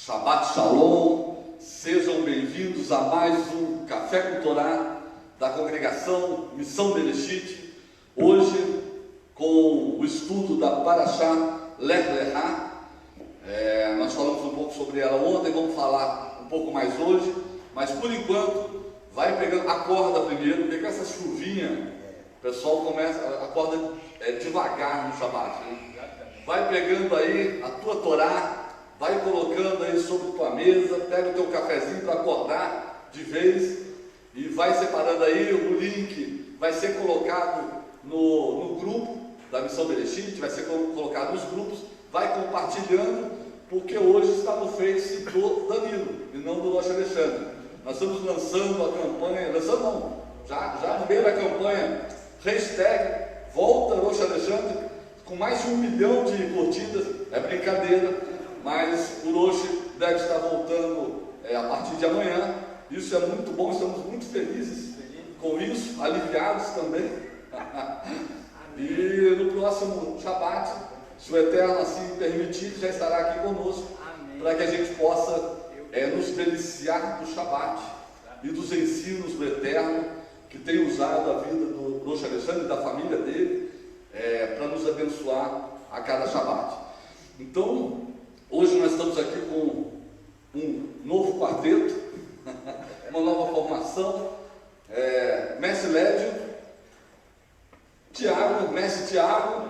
Shabbat Shalom, sejam bem-vindos a mais um Café com Torá da congregação Missão Bereshit. Hoje, com o estudo da Parashá Lech Lechá. Nós falamos um pouco sobre ela ontem, vamos falar um pouco mais hoje, mas por enquanto, vai pegando, acorda primeiro, porque com essa chuvinha, o pessoal acorda devagar no Shabbat, né? Vai pegando aí a tua Torá, vai colocando aí sobre tua mesa, pega o teu cafezinho para acordar de vez e vai separando aí o link, vai ser colocado no grupo da Missão Bereshit, vai ser colocado nos grupos, vai compartilhando, porque hoje está no Face do Danilo e não do Rosh Alexandre. Nós estamos lançando a campanha, já no meio da campanha, hashtag Volta Rosh Alexandre, com mais de 1 milhão de curtidas, é brincadeira, mas o Rosh deve estar voltando a partir de amanhã. Isso é muito bom, estamos muito felizes com isso, aliviados também. E no próximo Shabbat, se o Eterno assim permitir, já estará aqui conosco, para que a gente possa nos deliciar do Shabbat e dos ensinos do Eterno, que tem usado a vida do Rosh Alexandre e da família dele, para nos abençoar a cada Shabbat. Então, hoje nós estamos aqui com um novo quarteto, uma nova formação, Mestre Lédio, Mestre Tiago,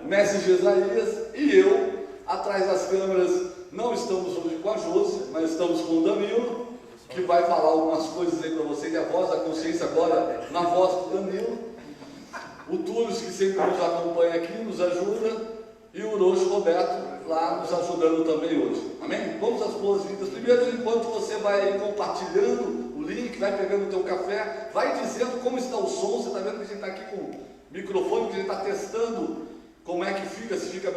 Mestre Jesaías e eu, atrás das câmeras. Não estamos hoje com a Josi, mas estamos com o Danilo, que vai falar algumas coisas aí para você, que é a voz da consciência agora, na voz do Danilo. O Túlio, que sempre nos acompanha aqui, nos ajuda, e o Roxo Roberto lá nos ajudando também hoje. Amém? Vamos às boas-vindas. Primeiro, enquanto você vai aí compartilhando o link, vai pegando o teu café, vai dizendo como está o som. Você está vendo que a gente está aqui com o microfone, que a gente está testando como é que fica, se fica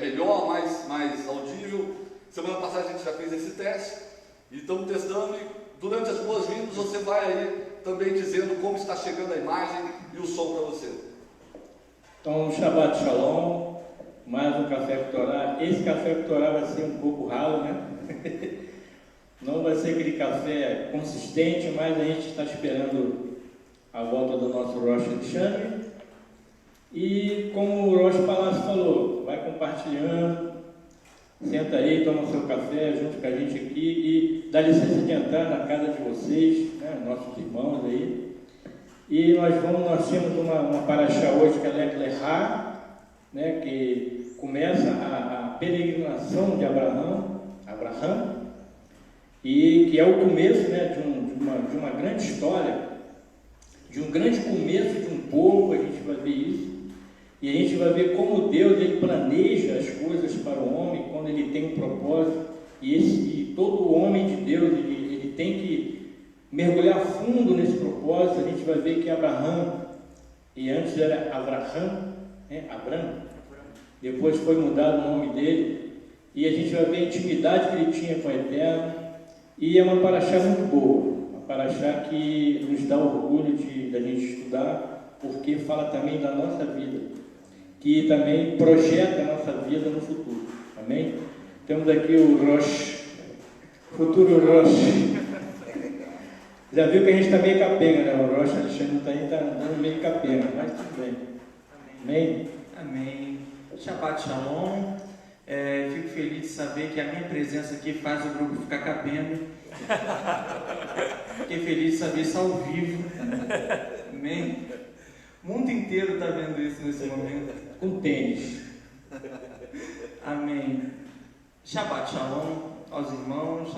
melhor, mais audível. Semana passada a gente já fez esse teste e estamos testando, e durante as boas-vindas você vai aí também dizendo como está chegando a imagem e o som para você. Então, Shabbat Shalom, mais um Café com Torá. Esse Café com Torá vai ser um pouco ralo, né? Não vai ser aquele café consistente, mas a gente está esperando a volta do nosso Rosh Alexandre. E como o Rosh Palácio falou, vai compartilhando, senta aí, toma seu café junto com a gente aqui e dá licença de entrar na casa de vocês, né, nossos irmãos aí. E nós temos uma paraxá hoje que é Lech Lechá, né, que começa a peregrinação de Abraão, e que é o começo, né, de uma grande história, de um grande começo de um povo. A gente vai ver isso. E a gente vai ver como Deus ele planeja as coisas para o homem quando ele tem um propósito. E todo homem de Deus ele tem que mergulhar fundo nesse propósito. A gente vai ver que Abraão, e antes era Abraham, né? Abram, depois foi mudado o nome dele. E a gente vai ver a intimidade que ele tinha com o Eterno. E é uma paraxá muito boa, uma paraxá que nos dá orgulho da gente estudar, porque fala também da nossa vida, que também projeta a nossa vida no futuro. Amém? Temos aqui o Rosh, futuro Rosh. Já viu que a gente está meio capenga, né? O Rosh Alexandre está andando meio capenga, mas tudo bem. Amém? Amém. Shabbat Shalom. Fico feliz de saber que a minha presença aqui faz o grupo ficar capenga. Fiquei feliz de saber isso ao vivo. Amém? O mundo inteiro está vendo isso nesse momento. Com tênis. Amém. Shabbat Shalom aos irmãos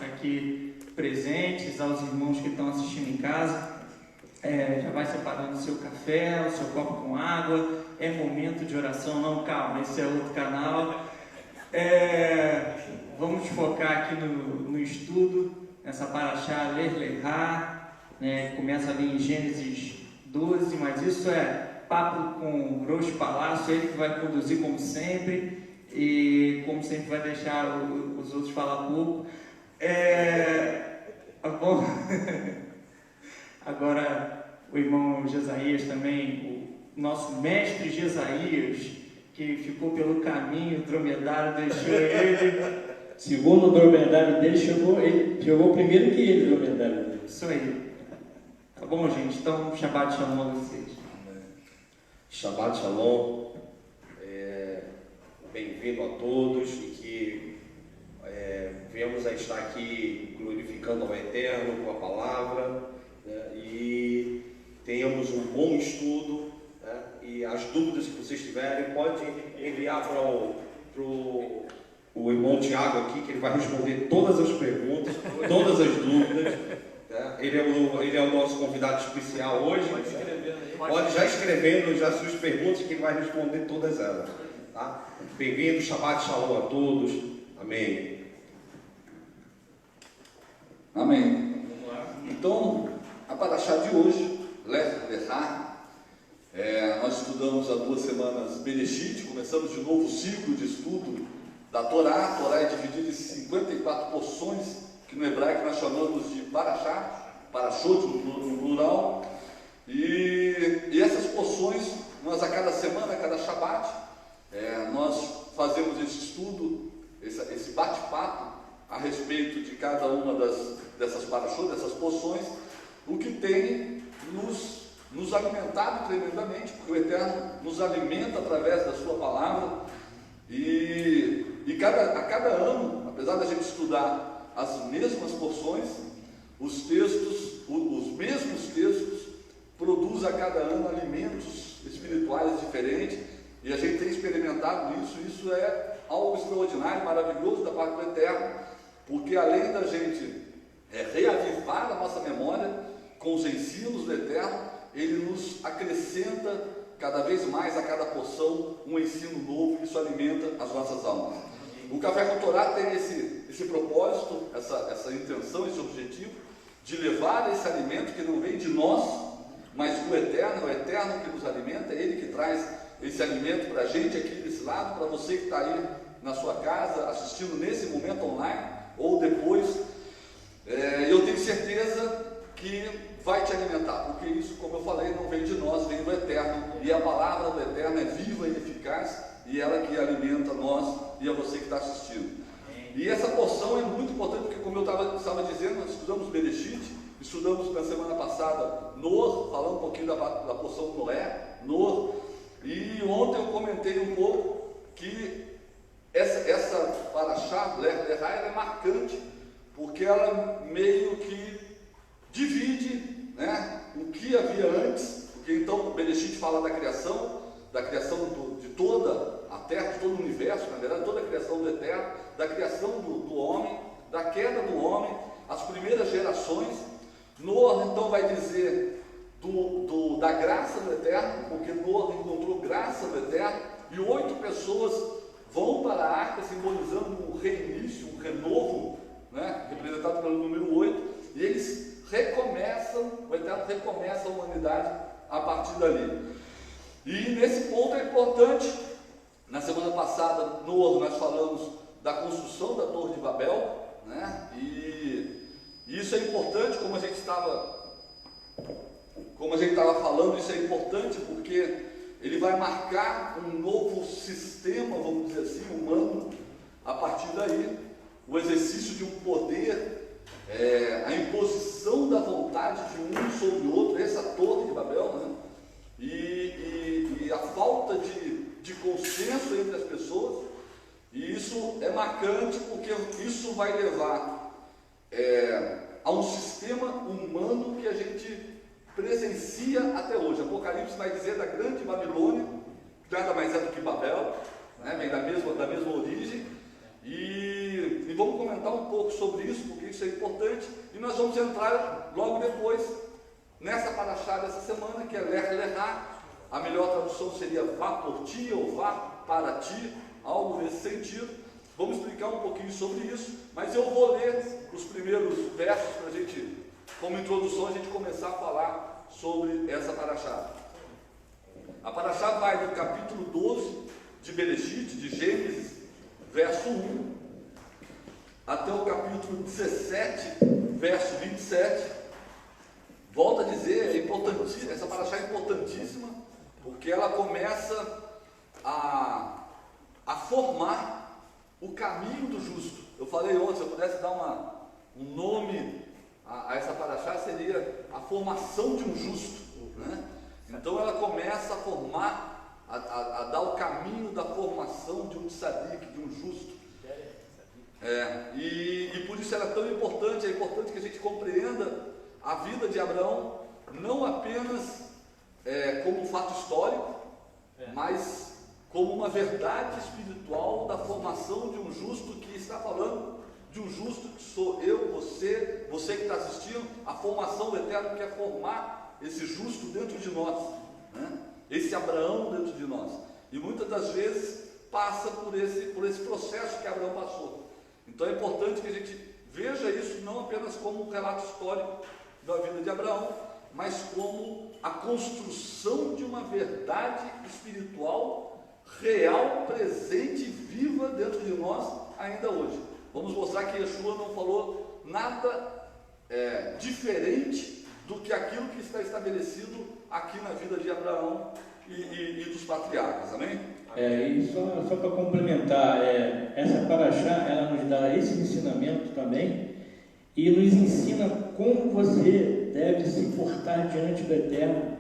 aqui presentes, aos irmãos que estão assistindo em casa. Já vai separando o seu café, o seu copo com água. É momento de oração. Não, calma, esse é outro canal. Vamos focar aqui no estudo, nessa paraxá Lech Lechá, né? Começa ali em Gênesis 12, mas isso é papo com o Rosh Palácio, ele que vai conduzir como sempre, e como sempre vai deixar os outros falar pouco. Agora o irmão Jesaías também, o nosso mestre Jesaías, que ficou pelo caminho, o dromedário deixou ele, segundo o dromedário dele, ele chegou primeiro que ele, o dromedário dele. Isso aí. Tá bom, gente? Então, Shabbat Shalom a vocês. Shabbat Shalom. Bem-vindo a todos e que venhamos a estar aqui glorificando ao Eterno com a palavra, né, e tenhamos um bom estudo, né, e as dúvidas que vocês tiverem, pode enviar para o irmão Tiago aqui, que ele vai responder todas as perguntas, todas as dúvidas. Né? Ele é o nosso convidado especial hoje. Pode já escrevendo já suas perguntas, que ele vai responder todas elas. Tá? Bem-vindo, Shabbat Shalom a todos. Amém. Amém. Então, a paraxá de hoje, Lech Lechá, nós estudamos há 2 semanas Bereshit, começamos de novo o ciclo de estudo da Torá. A Torá é dividida em 54 porções, que no hebraico nós chamamos de paraxá, parashot no plural, e essas porções, nós a cada semana, a cada Shabat, nós fazemos esse estudo, esse bate-papo a respeito de cada uma dessas parashot, dessas porções, o que tem nos alimentado tremendamente, porque o Eterno nos alimenta através da sua palavra, e a cada ano, apesar da gente estudar as mesmas porções, os mesmos textos produzem a cada ano alimentos espirituais diferentes, e a gente tem experimentado isso é algo extraordinário, maravilhoso da parte do Eterno, porque além da gente reavivar a nossa memória com os ensinos do Eterno, ele nos acrescenta cada vez mais a cada porção um ensino novo, e isso alimenta as nossas almas. O Café com Torá tem esse propósito, essa intenção, esse objetivo de levar esse alimento que não vem de nós, mas do Eterno. É o Eterno que nos alimenta, é Ele que traz esse alimento para a gente aqui desse lado, para você que está aí na sua casa assistindo nesse momento online ou depois. Eu tenho certeza que vai te alimentar, porque isso, como eu falei, não vem de nós, vem do Eterno, e a palavra do Eterno é viva e eficaz, e ela que alimenta nós e a você que está assistindo. E essa porção é muito importante, porque como eu estava dizendo, nós estudamos Bereshit, estudamos na semana passada Noah, falando um pouquinho da porção Noé, Noah, e ontem eu comentei um pouco que essa paraxá, Lech Lechá, ela é marcante, porque ela meio que divide, né, o que havia antes, porque então o Bereshit fala da criação de toda a terra, de todo o universo, na verdade, toda a criação do Eterno, da criação do homem, da queda do homem, as primeiras gerações. Noah então vai dizer da graça do Eterno, porque Noah encontrou graça do Eterno, e 8 pessoas vão para a arca, simbolizando um reinício, um renovo, né, representado pelo número 8, e eles o Eterno recomeça a humanidade a partir dali. E nesse ponto é importante, na semana passada, nós falamos da construção da Torre de Babel, né? E isso é importante, como a gente estava falando, isso é importante porque ele vai marcar um novo sistema, vamos dizer assim, humano, a partir daí, o exercício de um poder, a imposição da vontade de um sobre o outro, essa Torre de Babel, né? E a falta de consenso entre as pessoas, e isso é marcante porque isso vai levar a um sistema humano que a gente presencia até hoje. Apocalipse vai dizer da grande Babilônia, que nada mais é do que Babel, né? Vem da mesma origem, e vamos comentar um pouco sobre isso, porque isso é importante, e nós vamos entrar logo depois nessa paraxá dessa semana, que é Lech Lechá. A melhor tradução seria vá por ti ou vá para ti, algo nesse sentido. Vamos explicar um pouquinho sobre isso, mas eu vou ler os primeiros versos para a gente, como introdução, a gente começar a falar sobre essa paraxá. A paraxá vai do capítulo 12 de Bereshit, de Gênesis, verso 1, até o capítulo 17, verso 27. Volto a dizer, essa paraxá é importantíssima, porque ela começa a formar o caminho do justo. eu falei ontem, se eu pudesse dar um nome a essa paraxá, seria a formação de um justo, né? Então ela começa a formar, a dar o caminho da formação de um tzadik, de um justo. E por isso era tão importante, é importante que a gente compreenda a vida de Abraão, não apenas como um fato histórico, mas como uma verdade espiritual da formação de um justo, que está falando de um justo que sou eu, você que está assistindo, a formação do Eterno quer formar esse justo dentro de nós, né? Esse Abraão dentro de nós, e muitas das vezes passa por esse processo que Abraão passou. Então é importante que a gente veja isso não apenas como um relato histórico da vida de Abraão, mas como a construção de uma verdade espiritual real, presente e viva dentro de nós ainda hoje. Vamos mostrar que Yeshua não falou nada diferente do que aquilo que está estabelecido aqui na vida de Abraão e dos patriarcas, amém? E só para complementar, essa paraxá, ela nos dá esse ensinamento também, e nos ensina como você deve se portar diante do Eterno,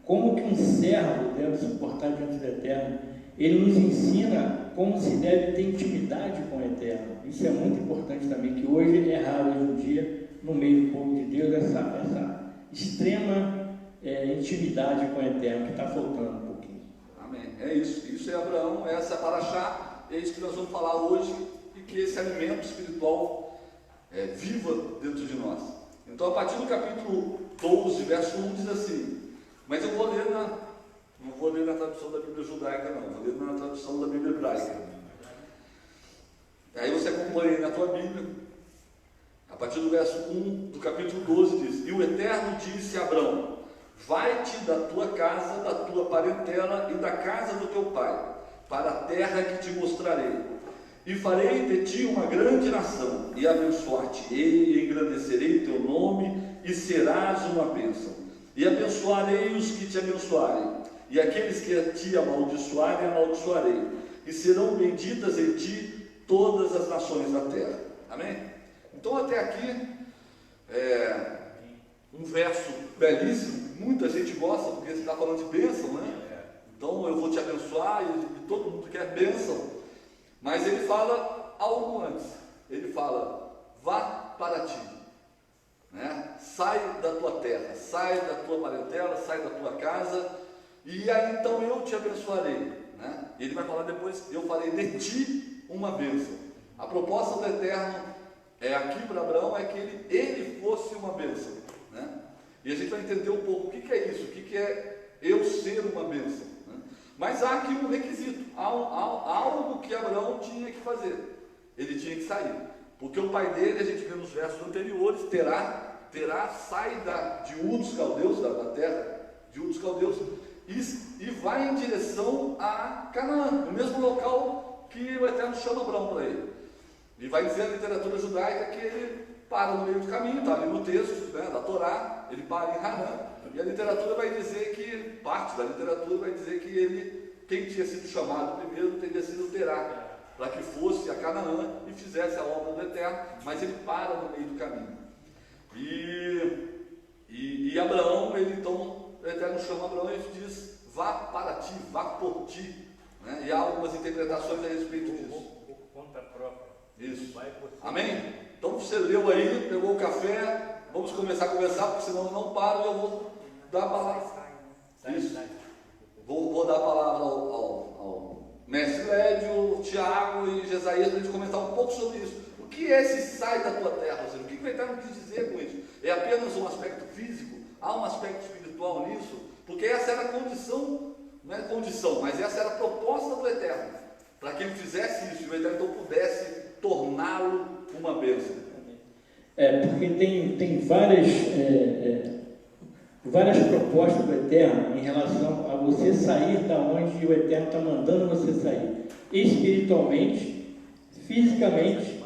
como que um servo deve se portar diante do Eterno. Ele nos ensina como se deve ter intimidade com o Eterno. Isso é muito importante também, que hoje é raro, hoje em dia, no meio do povo de Deus, essa extrema intimidade com o Eterno, que está faltando um pouquinho. Amém. É isso. Isso é Abraão, essa é a paraxá, é isso que nós vamos falar hoje, e que esse alimento espiritual viva dentro de nós. Então, a partir do capítulo 12, verso 1, diz assim, mas eu vou ler não vou ler na tradução da Bíblia judaica, não, vou ler na tradução da Bíblia hebraica. Aí você acompanha aí na tua Bíblia, a partir do verso 1 do capítulo 12 diz, e o Eterno disse a Abrão, vai-te da tua casa, da tua parentela e da casa do teu pai, para a terra que te mostrarei, e farei de ti uma grande nação, e abençoar-te-ei, e engrandecerei teu nome, e serás uma bênção, e abençoarei os que te abençoarem, e aqueles que te amaldiçoarem, amaldiçoarei, e serão benditas em ti todas as nações da terra. Amém? Então até aqui, um verso belíssimo, muita gente gosta, porque você está falando de bênção, né? Então eu vou te abençoar, e todo mundo quer bênção, mas ele fala algo antes, ele fala, vá para ti, né? Sai da tua terra, sai da tua parentela, sai da tua casa, e aí então eu te abençoarei, né? Ele vai falar depois, eu farei de ti uma bênção. A proposta do Eterno aqui para Abraão é que ele fosse uma bênção, né? E a gente vai entender um pouco o que é isso, o que é eu ser uma bênção, né? Mas há aqui um requisito, há algo que Abraão tinha que fazer, ele tinha que sair, porque o pai dele, a gente vê nos versos anteriores, sai de Ur dos Caldeus, da terra de Ur dos Caldeus, e vai em direção a Canaã, no mesmo local que o Eterno chama Abraão para ele. E vai dizer a literatura judaica que ele para no meio do caminho, está ali no texto, né, da Torá, ele para em Harã, e a literatura vai dizer que, parte da literatura vai dizer que quem tinha sido chamado primeiro teria sido Terá, para que fosse a Canaã e fizesse a obra do Eterno, mas ele para no meio do caminho. E Abraão, ele então, o Eterno chama Abraão e diz, vá para ti, vá por ti, né? E há algumas interpretações a respeito disso. Conta própria. Isso. Amém? Então você leu aí, pegou o café, vamos começar a conversar, porque senão eu não paro e eu vou dar a palavra. Isso. Vou dar a palavra ao mestre Lédio, Tiago e Jesaías para a gente comentar um pouco sobre isso. O que é esse sai da tua terra? Ou seja, o que o Eterno quis dizer com isso? É apenas um aspecto físico? Há um aspecto espiritual nisso? Porque essa era a condição, não é condição, mas essa era a proposta do Eterno, para que ele fizesse isso, e o Eterno então pudesse torná-lo uma bênção. Porque tem várias propostas do Eterno em relação a você sair da onde o Eterno está mandando você sair, espiritualmente, fisicamente,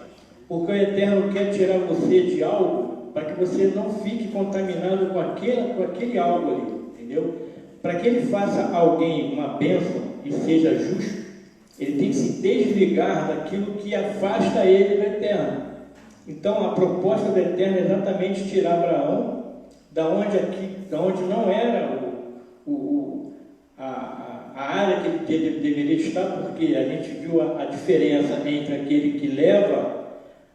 porque o Eterno quer tirar você de algo para que você não fique contaminado com aquele algo ali, entendeu? Para que ele faça alguém uma bênção e seja justo, ele tem que se desligar daquilo que afasta ele do eterno. Então, a proposta do eterno é exatamente tirar Abraão da onde não era a área que ele deveria estar, porque a gente viu a diferença entre aquele que leva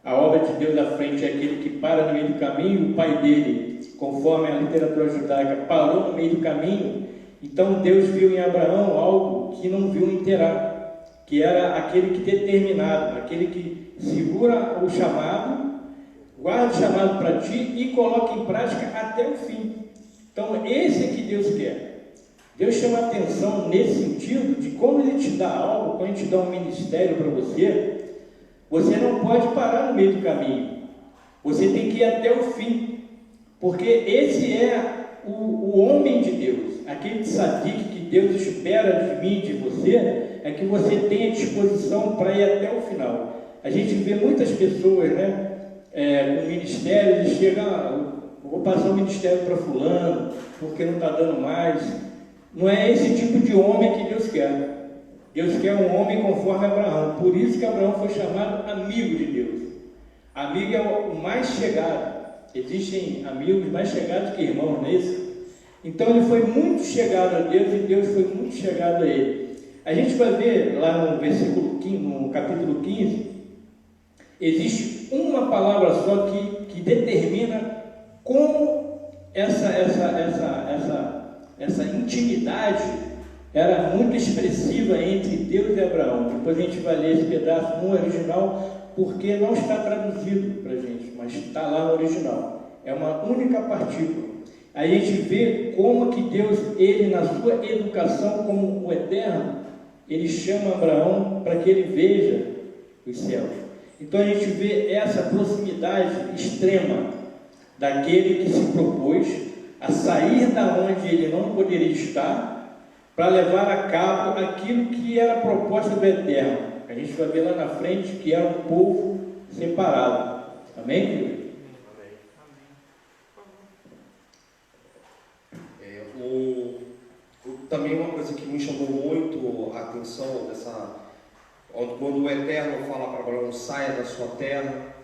a obra de Deus à frente e aquele que para no meio do caminho. O pai dele, conforme a literatura judaica, parou no meio do caminho. Então Deus viu em Abraão algo que não viu em Terá, que era aquele que determinado, aquele que segura o chamado, guarda o chamado para ti e coloca em prática até o fim. Então esse é que Deus quer. Deus chama atenção nesse sentido de quando Ele te dá algo, quando Ele te dá um ministério para você, você não pode parar no meio do caminho. Você tem que ir até o fim, porque esse é o homem de Deus, aquele tzadik que Deus espera de mim, de você, é que você tenha disposição para ir até o final. A gente vê muitas pessoas, com ministérios, e chegam, vou passar o ministério para fulano, porque não está dando mais. Não é esse tipo de homem que Deus quer. Deus quer um homem conforme Abraão. Por isso que Abraão foi chamado amigo de Deus. Amigo é o mais chegado. Existem amigos mais chegados que irmãos, não é isso? Então ele foi muito chegado a Deus e Deus foi muito chegado a ele. A gente vai ver lá no versículo 15, no capítulo 15, existe uma palavra só que determina como essa intimidade era muito expressiva entre Deus e Abraão. Depois a gente vai ler esse pedaço no original, porque não está traduzido para a gente, mas está lá no original. É uma única partícula. Aí a gente vê como que Deus, Ele na sua educação como o Eterno, Ele chama Abraão para que ele veja os céus. Então a gente vê essa proximidade extrema daquele que se propôs a sair da onde ele não poderia estar para levar a cabo aquilo que era a proposta do Eterno. A gente vai ver lá na frente que era um povo separado. Amém, querido? Também uma coisa que me chamou muito a atenção quando o Eterno fala para Abraão: saia da sua terra,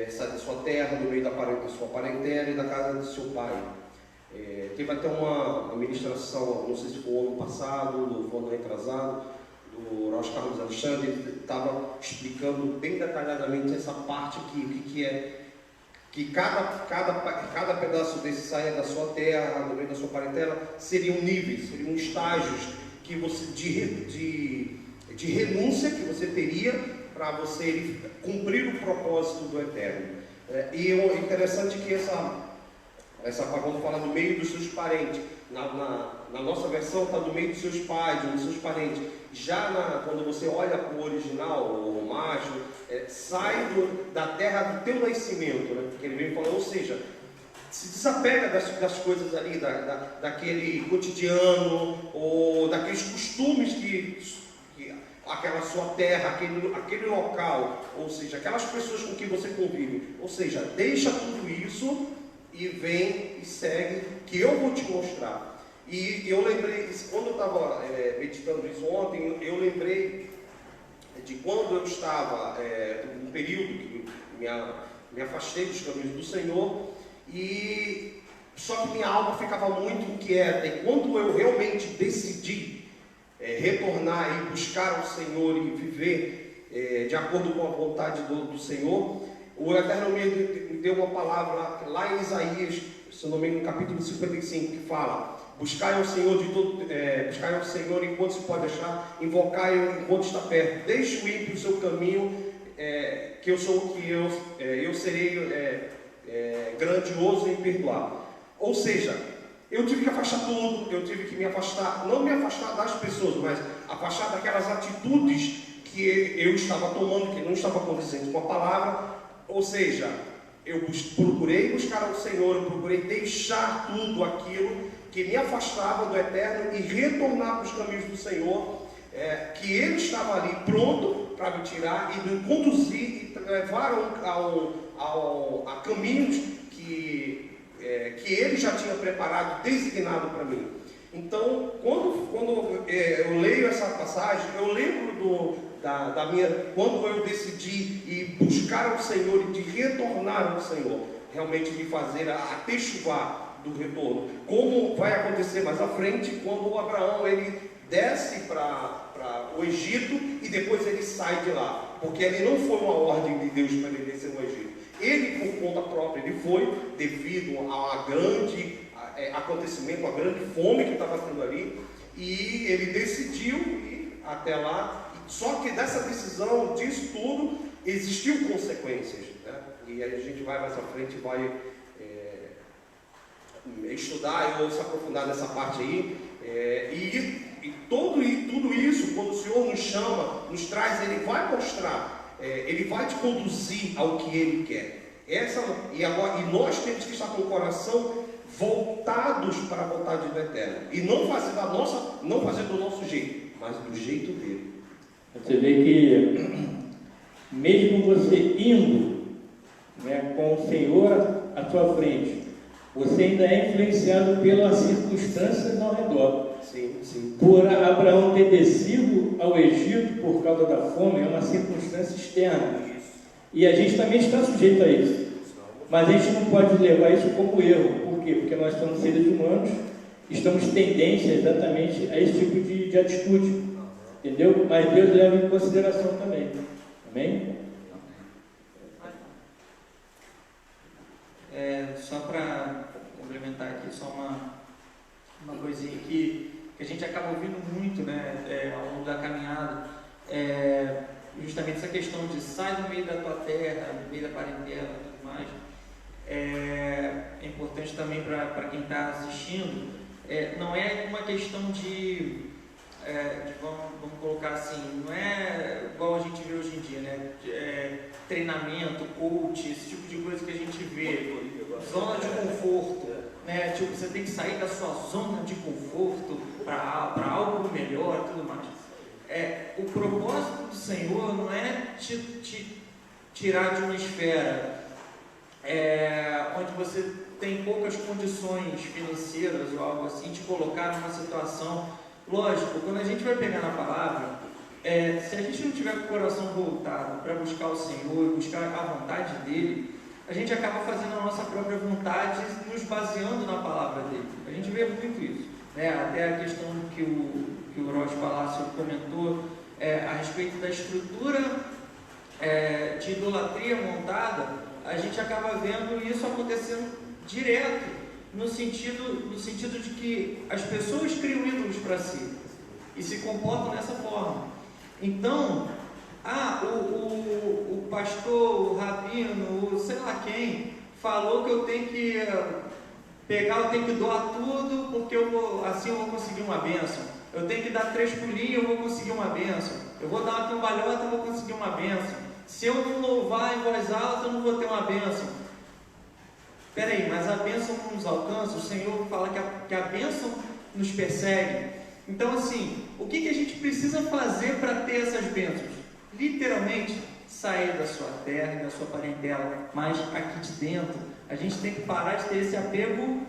saia da sua terra, do meio da sua parentela e da casa do seu pai. Teve até uma ministração, não sei se foi o ano passado, ou ano retrasado, do Rosh Carlos Alexandre. Ele estava explicando bem detalhadamente essa parte aqui, que é que cada pedaço desse saia da sua terra, do meio da sua parentela, seriam níveis, seriam estágios que você de renúncia que você teria para você cumprir o propósito do Eterno. E é interessante que essa quando fala no meio dos seus parentes, na nossa versão está no meio dos seus pais, dos seus parentes. Já quando você olha para o original, o macho, sai da terra do teu nascimento, né? Porque ele vem falando, ou seja, se desapega das coisas ali, daquele cotidiano, ou daqueles costumes que aquela sua terra, aquele local, ou seja, aquelas pessoas com quem você convive, ou seja, deixa tudo isso e vem e segue, que eu vou te mostrar. E eu lembrei, quando eu estava meditando isso ontem, eu lembrei de quando eu estava num período que me afastei dos caminhos do Senhor, e só que minha alma ficava muito inquieta, e quando eu realmente decidi retornar e buscar o Senhor e viver de acordo com a vontade do Senhor, o Eterno me deu uma palavra lá em Isaías, se não me engano, no capítulo 55, que fala: buscai ao Senhor buscai ao Senhor enquanto se pode achar, invocai-o enquanto está perto, deixe o ímpio o seu caminho, que eu serei grandioso em perdoar. Ou seja, eu tive que afastar tudo, eu tive que me afastar, não me afastar das pessoas, mas afastar daquelas atitudes que eu estava tomando, que não estava condizente com a palavra. Ou seja, eu procurei buscar ao Senhor, eu procurei deixar tudo aquilo que me afastava do Eterno e retornar para os caminhos do Senhor, que Ele estava ali pronto para me tirar e me conduzir e levar a caminhos que Ele já tinha preparado, designado para mim. Então, quando eu leio essa passagem, eu lembro quando eu decidi ir buscar ao Senhor e de retornar ao Senhor, realmente de fazer até chuvar do retorno. Como vai acontecer mais à frente, quando o Abraão ele desce para o Egito e depois ele sai de lá, porque ele não foi uma ordem de Deus para ele descer no Egito. Ele, por conta própria, ele foi devido a grande acontecimento, a grande fome que estava tendo ali, e ele decidiu ir até lá. Só que dessa decisão, disso tudo, existiu consequências, né? E aí a gente vai mais à frente e vai estudar e se aprofundar nessa parte aí. E tudo isso, quando o Senhor nos chama, nos traz, Ele vai mostrar, Ele vai te conduzir ao que Ele quer. E nós temos que estar com o coração voltados para a vontade do Eterno, e não fazer do nosso jeito, mas do jeito dele. Você vê que mesmo você indo, né, com o Senhor à sua frente, você ainda é influenciado pelas circunstâncias ao redor. Sim, sim. Por Abraão ter descido ao Egito por causa da fome, é uma circunstância externa. E a gente também está sujeito a isso. Mas a gente não pode levar isso como erro. Por quê? Porque nós somos seres humanos, estamos tendência exatamente a esse tipo de atitude. Entendeu? Mas Deus leva em consideração também. Amém? Só para complementar aqui, só uma coisinha que a gente acaba ouvindo muito, né, ao longo da caminhada, justamente essa questão de sai do meio da tua terra, do meio da parentela e tudo mais. É importante também para quem está assistindo, não é uma questão de vamos colocar assim, não é igual a gente vê hoje em dia, né? Treinamento, coach, esse tipo de coisa que a gente vê, zona de conforto, né? Tipo, você tem que sair da sua zona de conforto para algo melhor e tudo mais. O propósito do Senhor não é te tirar de uma esfera onde você tem poucas condições financeiras ou algo assim, te colocar numa situação. Lógico, quando a gente vai pegar na palavra, se a gente não tiver com o coração voltado para buscar o Senhor, buscar a vontade dEle, a gente acaba fazendo a nossa própria vontade, nos baseando na palavra dEle. A gente vê muito isso, né? Até a questão que o Rocha Palácio comentou a respeito da estrutura de idolatria montada, a gente acaba vendo isso acontecendo direto. No sentido de que as pessoas criam ídolos para si e se comportam dessa forma. Então, o pastor, o rabino, sei lá quem, falou que eu tenho que eu tenho que doar tudo, porque assim eu vou conseguir uma bênção. Eu tenho que dar 3 pulinhos, eu vou conseguir uma bênção. Eu vou dar uma cambalhota, eu vou conseguir uma bênção. Se eu não louvar em voz alta, eu não vou ter uma bênção. Peraí, mas a bênção não nos alcança? O Senhor fala que a bênção nos persegue. Então, assim, o que a gente precisa fazer para ter essas bênçãos? Literalmente, sair da sua terra e da sua parentela. Mas aqui de dentro, a gente tem que parar de ter esse apego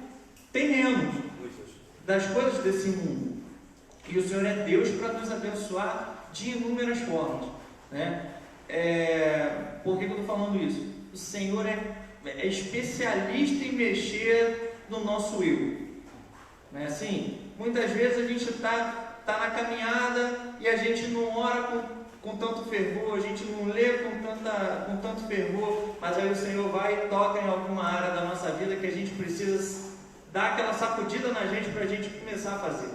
terreno das coisas desse mundo. E o Senhor é Deus para nos abençoar de inúmeras formas, né? Por que eu estou falando isso? O Senhor é especialista em mexer no nosso eu, né? Assim, muitas vezes a gente está na caminhada e a gente não ora com tanto fervor, a gente não lê com tanto fervor, mas aí o Senhor vai e toca em alguma área da nossa vida que a gente precisa dar aquela sacudida na gente para a gente começar a fazer,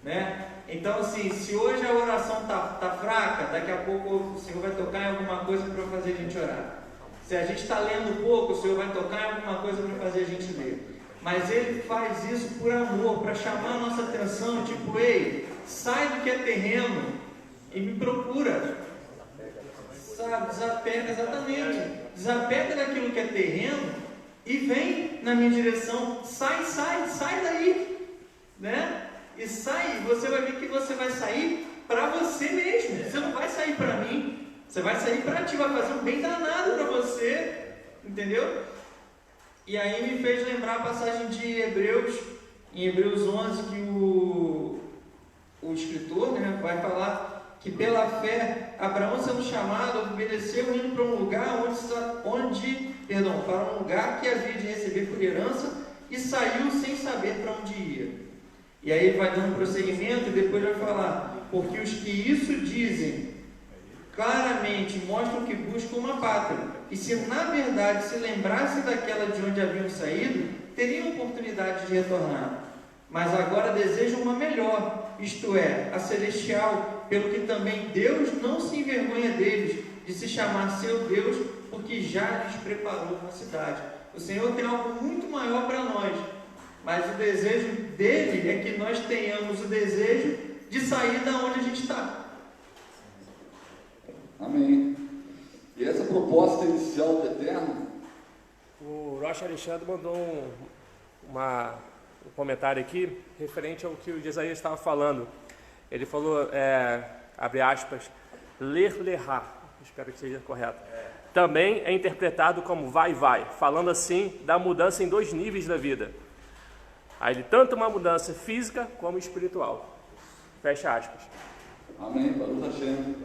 né? Então, assim, se hoje a oração tá fraca, daqui a pouco o Senhor vai tocar em alguma coisa para fazer a gente orar. Se a gente está lendo pouco, o Senhor vai tocar em alguma coisa para fazer a gente ler. Mas Ele faz isso por amor, para chamar a nossa atenção, tipo, ei, sai do que é terreno e me procura. Sabe, desapega, exatamente. Desapega daquilo que é terreno e vem na minha direção. Sai daí, né? E sai, você vai ver que você vai sair para você mesmo. Você não vai sair para mim. Você vai sair para ti, vai fazer um bem danado para você, entendeu? E aí me fez lembrar a passagem de Hebreus em Hebreus 11 que o escritor, né, vai falar que pela fé, Abraão sendo chamado, obedeceu indo para um lugar para um lugar que havia de receber por herança e saiu sem saber para onde ia. E aí ele vai dando prosseguimento e depois vai falar, porque os que isso dizem claramente mostram que buscam uma pátria, e se na verdade se lembrassem daquela de onde haviam saído, teriam oportunidade de retornar. Mas agora desejam uma melhor, isto é, a celestial, pelo que também Deus não se envergonha deles, de se chamar seu Deus, porque já lhes preparou uma cidade. O Senhor tem algo muito maior para nós, mas o desejo dele é que nós tenhamos o desejo de sair da onde a gente está. Amém. E essa proposta inicial do Eterno, o Rocha Alexandre mandou um comentário aqui, referente ao que o Isaías estava falando. Ele falou, abre aspas, ler-lerá, espero que seja correto. Também é interpretado como vai, falando assim da mudança em 2 níveis da vida. Aí, tanto uma mudança física como espiritual. Fecha aspas. amém, Baruch Hashem.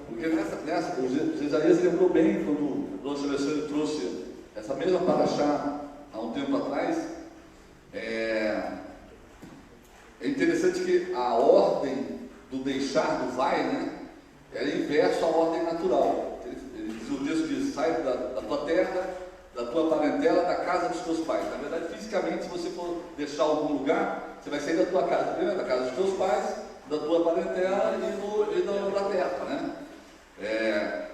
Porque nessa o Isaías lembrou bem quando o Rocha Alexandre trouxe essa mesma paraxá há um tempo atrás. É interessante que a ordem do deixar, do vai, né, era inverso à ordem natural. O texto diz, sai da tua terra, da tua parentela, da casa dos teus pais. Na verdade, fisicamente, se você for deixar algum lugar, você vai sair da tua casa, primeiro da casa dos teus pais, da tua parentela e da terra, né?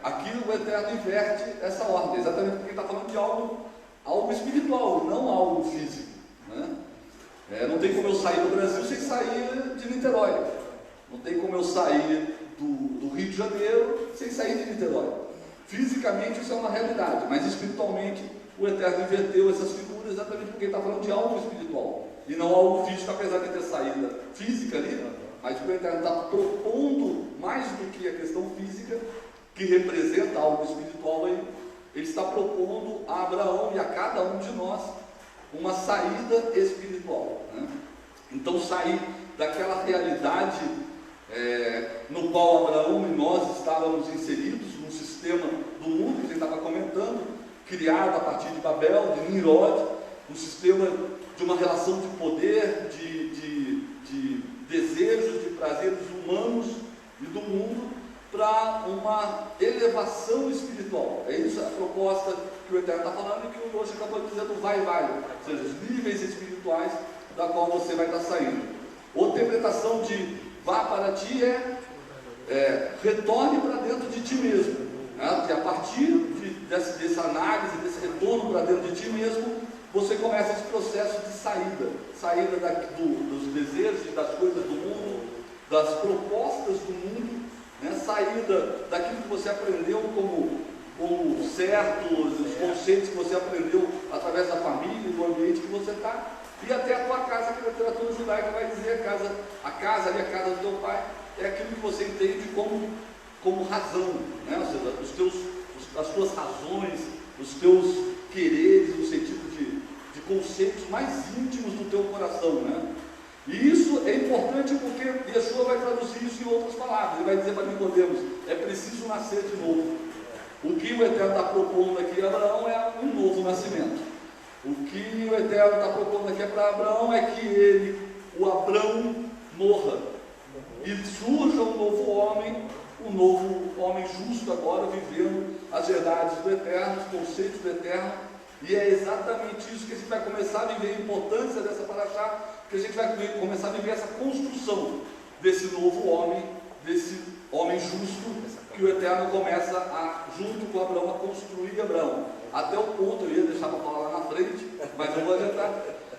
Aqui o Eterno inverte essa ordem, exatamente porque está falando de algo espiritual, não algo físico, né? Não tem como eu sair do Brasil sem sair de Niterói. Não tem como eu sair do Rio de Janeiro sem sair de Niterói. Fisicamente isso é uma realidade, mas espiritualmente o Eterno inverteu essas figuras exatamente porque ele está falando de algo espiritual e não algo físico, apesar de ter saída física ali, mas o Eterno está propondo mais do que a questão física, que representa algo espiritual aí. Ele está propondo a Abraão e a cada um de nós uma saída espiritual, né? Então sair daquela realidade no qual Abraão e nós estávamos inseridos, num sistema do mundo que a gente estava comentando, criado a partir de Babel, de Nimrod, um sistema de uma relação de poder, de desejos, de prazeres humanos e do mundo, para uma elevação espiritual. É isso a proposta que o Eterno está falando e que o Rocha acabou de dizer do vai, ou seja, os níveis espirituais da qual você vai estar saindo. Outra interpretação de vá para ti retorne para dentro de ti mesmo, né? Que a partir dessa análise, desse retorno para dentro de ti mesmo, você começa esse processo de saída dos desejos, das coisas do mundo, das propostas do mundo, né? Saída daquilo que você aprendeu como certo, os conceitos que você aprendeu através da família, do ambiente que você está, e até a tua casa, que a literatura judaica vai dizer, a casa ali, a casa do teu pai, é aquilo que você entende como razão, né? Ou seja, as tuas razões, os teus quereres, no sentido de conceitos mais íntimos do teu coração, né? E isso é importante porque Yeshua vai traduzir isso em outras palavras. Ele vai dizer para Nicodemos, é preciso nascer de novo. O que o Eterno está propondo aqui a Abraão é um novo nascimento. O que o Eterno está propondo aqui para Abraão é que o Abrão morra e surja um novo homem justo agora, vivendo as verdades do Eterno, os conceitos do Eterno. E é exatamente isso que a gente vai começar a viver, a importância dessa paraxá, que a gente vai começar a viver essa construção desse novo homem, desse homem justo, que o Eterno começa junto com Abraão, a construir Abraão. Até o ponto, eu ia deixar para falar lá na frente, mas eu vou adiantar,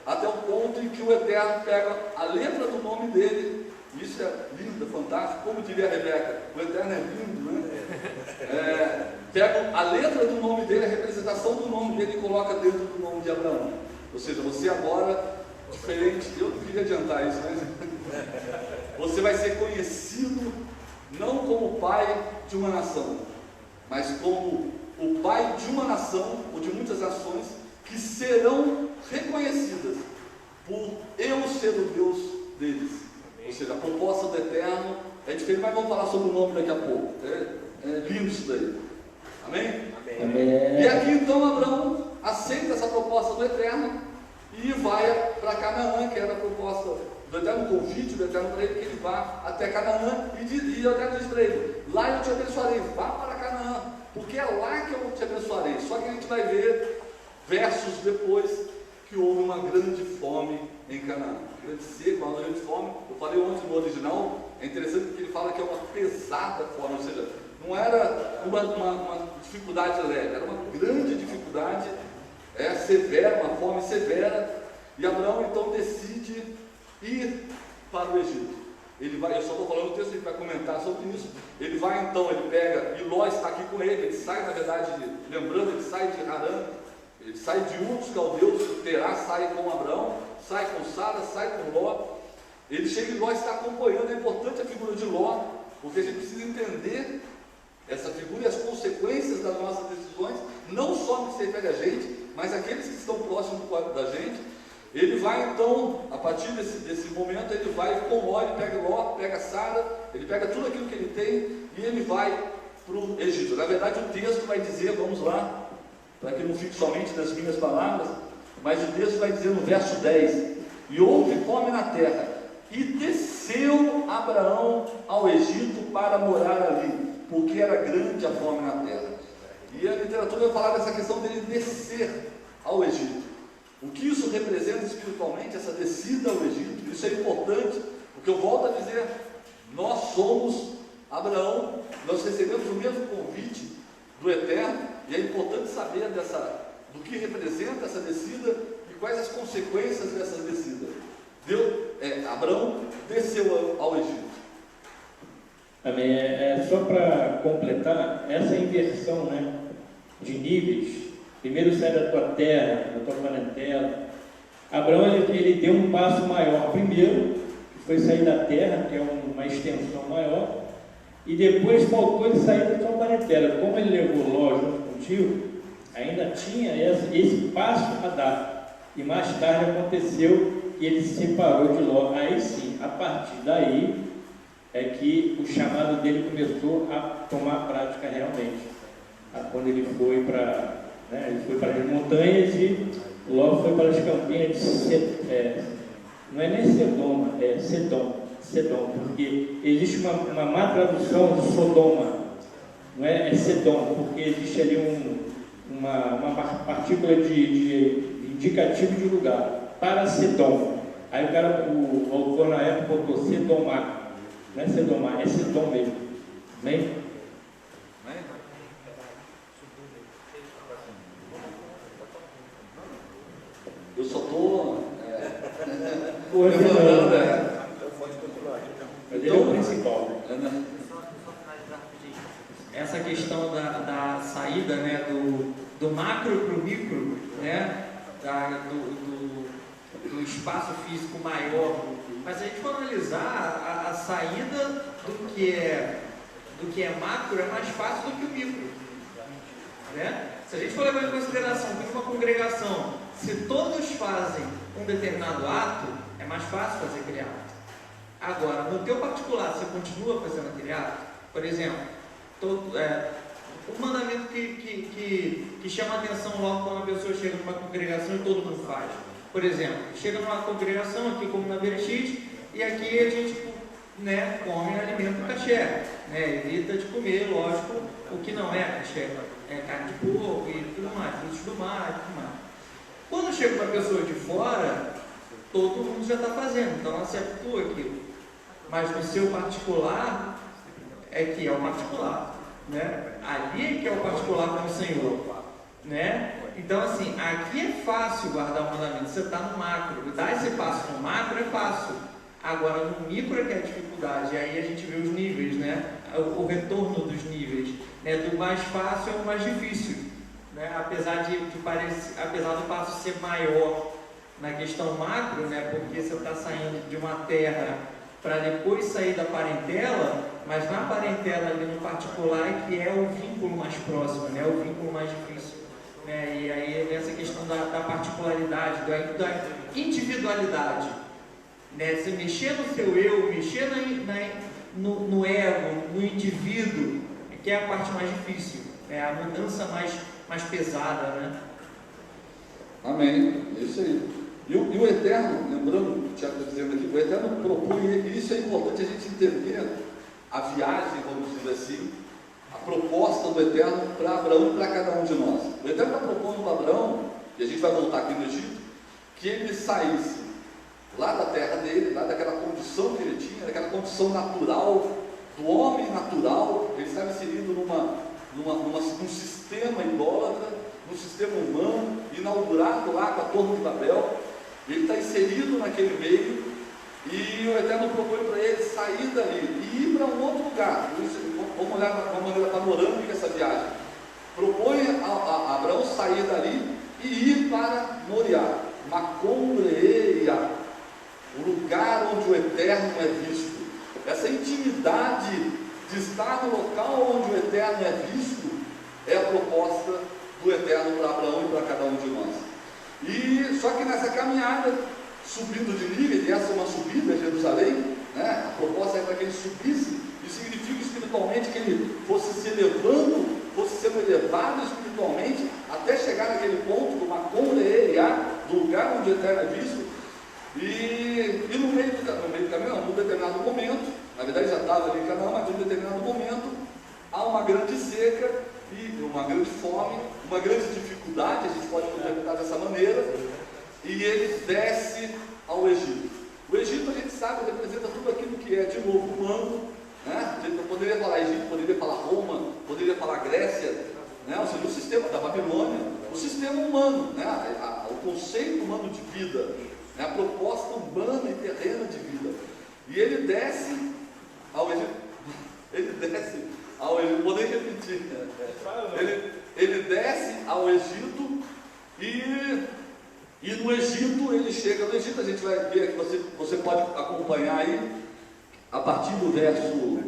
até o ponto em que o Eterno pega a letra do nome dele. Isso é lindo, é fantástico, como diria a Rebeca, o Eterno é lindo, né? Pega a letra do nome dele, a representação do nome dele e coloca dentro do nome de Abraão. Ou seja, você agora, diferente, eu não queria adiantar isso, mas você vai ser conhecido não como pai de uma nação, mas como o pai de uma nação, ou de muitas nações, que serão reconhecidas por eu ser o Deus deles. Ou seja, a proposta do Eterno é diferente, mas vamos falar sobre o nome daqui a pouco. É lindo isso daí. Amém? Amém. E aqui então Abraão aceita essa proposta do Eterno e vai para Canaã, que era a proposta do Eterno, o convite do Eterno para ele, que ele vá até Canaã, e o Eterno diz para ele: lá eu te abençoarei, vá para Canaã, porque é lá que eu te abençoarei. Só que a gente vai ver versos depois que houve uma grande fome em Canaã, grande seca, uma grande fome. Eu falei ontem no original, é interessante porque ele fala que é uma pesada fome, ou seja, não era uma dificuldade leve, era uma grande dificuldade, severa, uma fome severa. E Abraão então decide ir para o Egito. Ele vai, eu só estou falando o texto, ele vai comentar sobre isso. Ele vai então, ele pega, e Ló está aqui com ele sai, na verdade, lembrando, ele sai de Harã, ele sai de Ur dos Caldeus, Terá sai com Abraão, sai com Sara, sai com Ló. Ele chega e Ló está acompanhando. É importante a figura de Ló, porque a gente precisa entender essa figura e as consequências das nossas decisões, não só no que se refere a gente, mas aqueles que estão próximos da gente. Ele vai então, a partir desse momento, ele vai com Ló, ele pega Ló, pega Sara, ele pega tudo aquilo que ele tem e ele vai para o Egito. Na verdade, o texto vai dizer, vamos lá, para que não fique somente nas minhas palavras, mas o texto vai dizer no verso 10: e houve fome na terra, e desceu Abraão ao Egito para morar ali, porque era grande a fome na terra. E a literatura vai falar dessa questão dele descer ao Egito. O que isso representa espiritualmente, essa descida ao Egito? Isso é importante, porque eu volto a dizer, nós somos Abraão, nós recebemos o mesmo convite do Eterno, e é importante saber do que representa essa descida e quais as consequências dessa descida. Abraão desceu ao Egito. Amém. Só para completar, essa inversão, né, de níveis. Primeiro sai da tua terra, da tua parentela. Abraão ele deu um passo maior. Primeiro, foi sair da terra, que é uma extensão maior, e depois faltou ele sair da tua parentela. Como ele levou Ló junto contigo, ainda tinha esse passo a dar. E mais tarde aconteceu que ele se separou de Ló. Aí sim, a partir daí é que o chamado dele começou a tomar prática realmente. Quando ele foi para as montanhas e Ló foi para as campinas de não é nem Sedoma, é Sedom, porque existe uma má tradução de Sodoma, não é Sedom, porque existe ali uma partícula de indicativo de lugar, para Sedom. Aí o autor na época botou Sedomar, não é Sedomar, é Sedom mesmo. Amém? Eu só estou Ele é o principal. Essa questão da saída, né, do macro para o micro, né, do espaço físico maior. Mas se a gente for analisar, a saída do que é macro é mais fácil do que o micro, né? Se a gente for levar em consideração que uma congregação, se todos fazem um determinado ato, é mais fácil fazer aquele ato. Agora, no teu particular, você continua fazendo aquele ato? Por exemplo, um mandamento que chama a atenção logo quando a pessoa chega numa congregação e todo mundo faz. Por exemplo, chega numa congregação aqui como na Bereshit, e aqui a gente, né, come alimento kasher, né, evita de comer, lógico, o que não é kasher, carne de porco e tudo mais, frutos do mar e tudo mais. Quando chega uma pessoa de fora, todo mundo já está fazendo, então ela se habitua aquilo. Mas no seu particular, é que é o particular, né? Ali é que é o particular com o Senhor, né? Então assim, aqui é fácil guardar o mandamento, você está no macro, dar esse passo no macro é fácil. Agora no micro é que é a dificuldade, e aí a gente vê os níveis, né? O retorno dos níveis, né? Do mais fácil ao mais difícil, né? Apesar do passo ser maior na questão macro, né? Porque você está saindo de uma terra para depois sair da parentela, mas na parentela ali no particular é que é o vínculo mais próximo, né? O vínculo mais difícil, né? E aí essa questão da particularidade, individualidade, né? Você mexer no seu eu, mexer no ego, no indivíduo, que é a parte mais difícil, é a mudança mais pesada, né? Amém, é isso aí. E o Eterno, lembrando, o Tiago está dizendo aqui, o Eterno propõe, e isso é importante a gente entender, a viagem, vamos dizer assim, a proposta do Eterno para Abraão e para cada um de nós. O Eterno está propondo para Abraão, e a gente vai voltar aqui no Egito, que ele saísse lá da terra dele, lá daquela condição que ele tinha, daquela condição natural, do homem natural. Ele estava inserido num sistema idólatra, num sistema humano, inaugurado lá com a Torre de Babel. Ele está inserido naquele meio, e o Eterno propõe para ele sair dali e ir para um outro lugar. Vamos olhar de uma maneira panorâmica essa viagem. Propõe a Abraão sair dali e ir para Moriá, Macomreia, o lugar onde o Eterno é visto. Essa intimidade de estar no local onde o Eterno é visto é a proposta do Eterno para Abraão e para cada um de nós. E só que nessa caminhada, subindo de nível, e essa é uma subida a Jerusalém, né? A proposta é para que ele subisse, e significa espiritualmente que ele fosse se elevando, fosse sendo elevado espiritualmente, até chegar naquele ponto do Macomreia, do lugar onde o Eterno é visto. E no meio do caminho, num determinado momento, na verdade já estava ali em Canaã, mas em um determinado momento, há uma grande seca, e uma grande fome, uma grande dificuldade, a gente pode interpretar dessa maneira, e ele desce ao Egito. O Egito, a gente sabe, representa tudo aquilo que é de novo humano, né? A gente poderia falar Egito, poderia falar Roma, poderia falar Grécia, né? Ou seja, o sistema da Babilônia, o sistema humano, né? O conceito humano de vida, né? A proposta humana e terrena de vida. E ele desce ao Egito. Ele desce ao Egito, vou nem repetir. Ele desce ao Egito e no Egito, ele chega no Egito, a gente vai ver aqui, você pode acompanhar aí, a partir do verso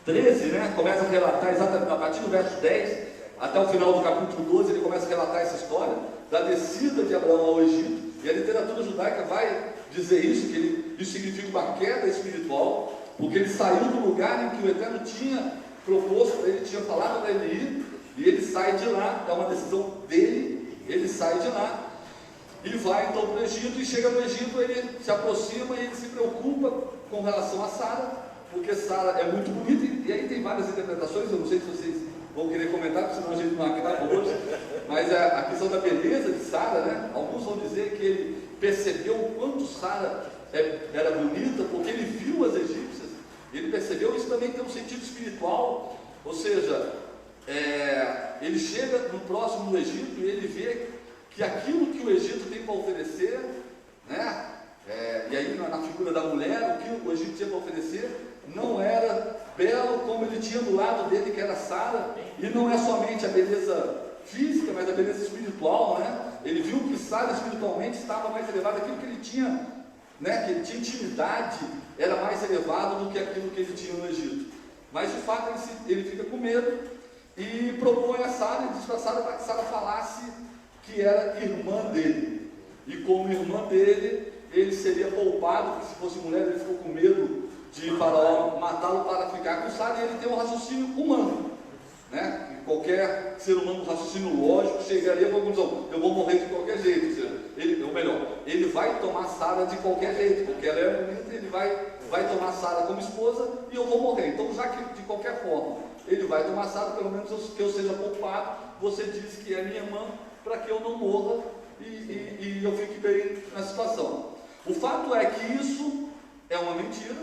13, né? Começa a relatar exatamente, a partir do verso 10, até o final do capítulo 12, ele começa a relatar essa história da descida de Abraão ao Egito, e a literatura judaica vai dizer isso, que isso significa uma queda espiritual, porque ele saiu do lugar em que o Eterno tinha proposto para ele, tinha falado para ele ir, e ele sai de lá, é uma decisão dele, ele sai de lá, e vai então para o Egito, e chega no Egito, ele se aproxima e ele se preocupa com relação a Sara, porque Sara é muito bonita, e aí tem várias interpretações, eu não sei se vocês vão querer comentar, porque senão a gente não acaba hoje, mas a questão da beleza de Sara, né? Alguns vão dizer que ele percebeu o quanto Sara era bonita, porque ele viu as egípcias, ele percebeu, isso também tem um sentido espiritual, ou seja, ele chega no próximo do Egito e ele vê que aquilo que o Egito tem para oferecer, né? E aí na figura da mulher, o que o Egito tinha para oferecer não era belo como ele tinha do lado dele, que era Sara, e não é somente a beleza física, mas a beleza espiritual, né? Ele viu que Sara espiritualmente estava mais elevada, aquilo que ele tinha, né? Que ele tinha intimidade, era mais elevado do que aquilo que ele tinha no Egito. Mas de fato ele fica com medo e propõe a Sara, e diz para Sara para que Sara falasse que era irmã dele, e como irmã dele, ele seria poupado, porque se fosse mulher, ele ficou com medo de Faraó matá-lo para ficar com Sara, e ele tem um raciocínio humano, né? E qualquer ser humano com raciocínio lógico chegaria a uma conclusão: eu vou morrer de qualquer jeito, ou seja, ou melhor, ele vai tomar Sara de qualquer jeito, porque ela é bonita, ele vai tomar Sara como esposa e eu vou morrer. Então, já que de qualquer forma ele vai tomar Sara, pelo menos que eu seja poupado, você diz que é minha irmã, para que eu não morra e eu fique bem na situação. O fato é que isso é uma mentira.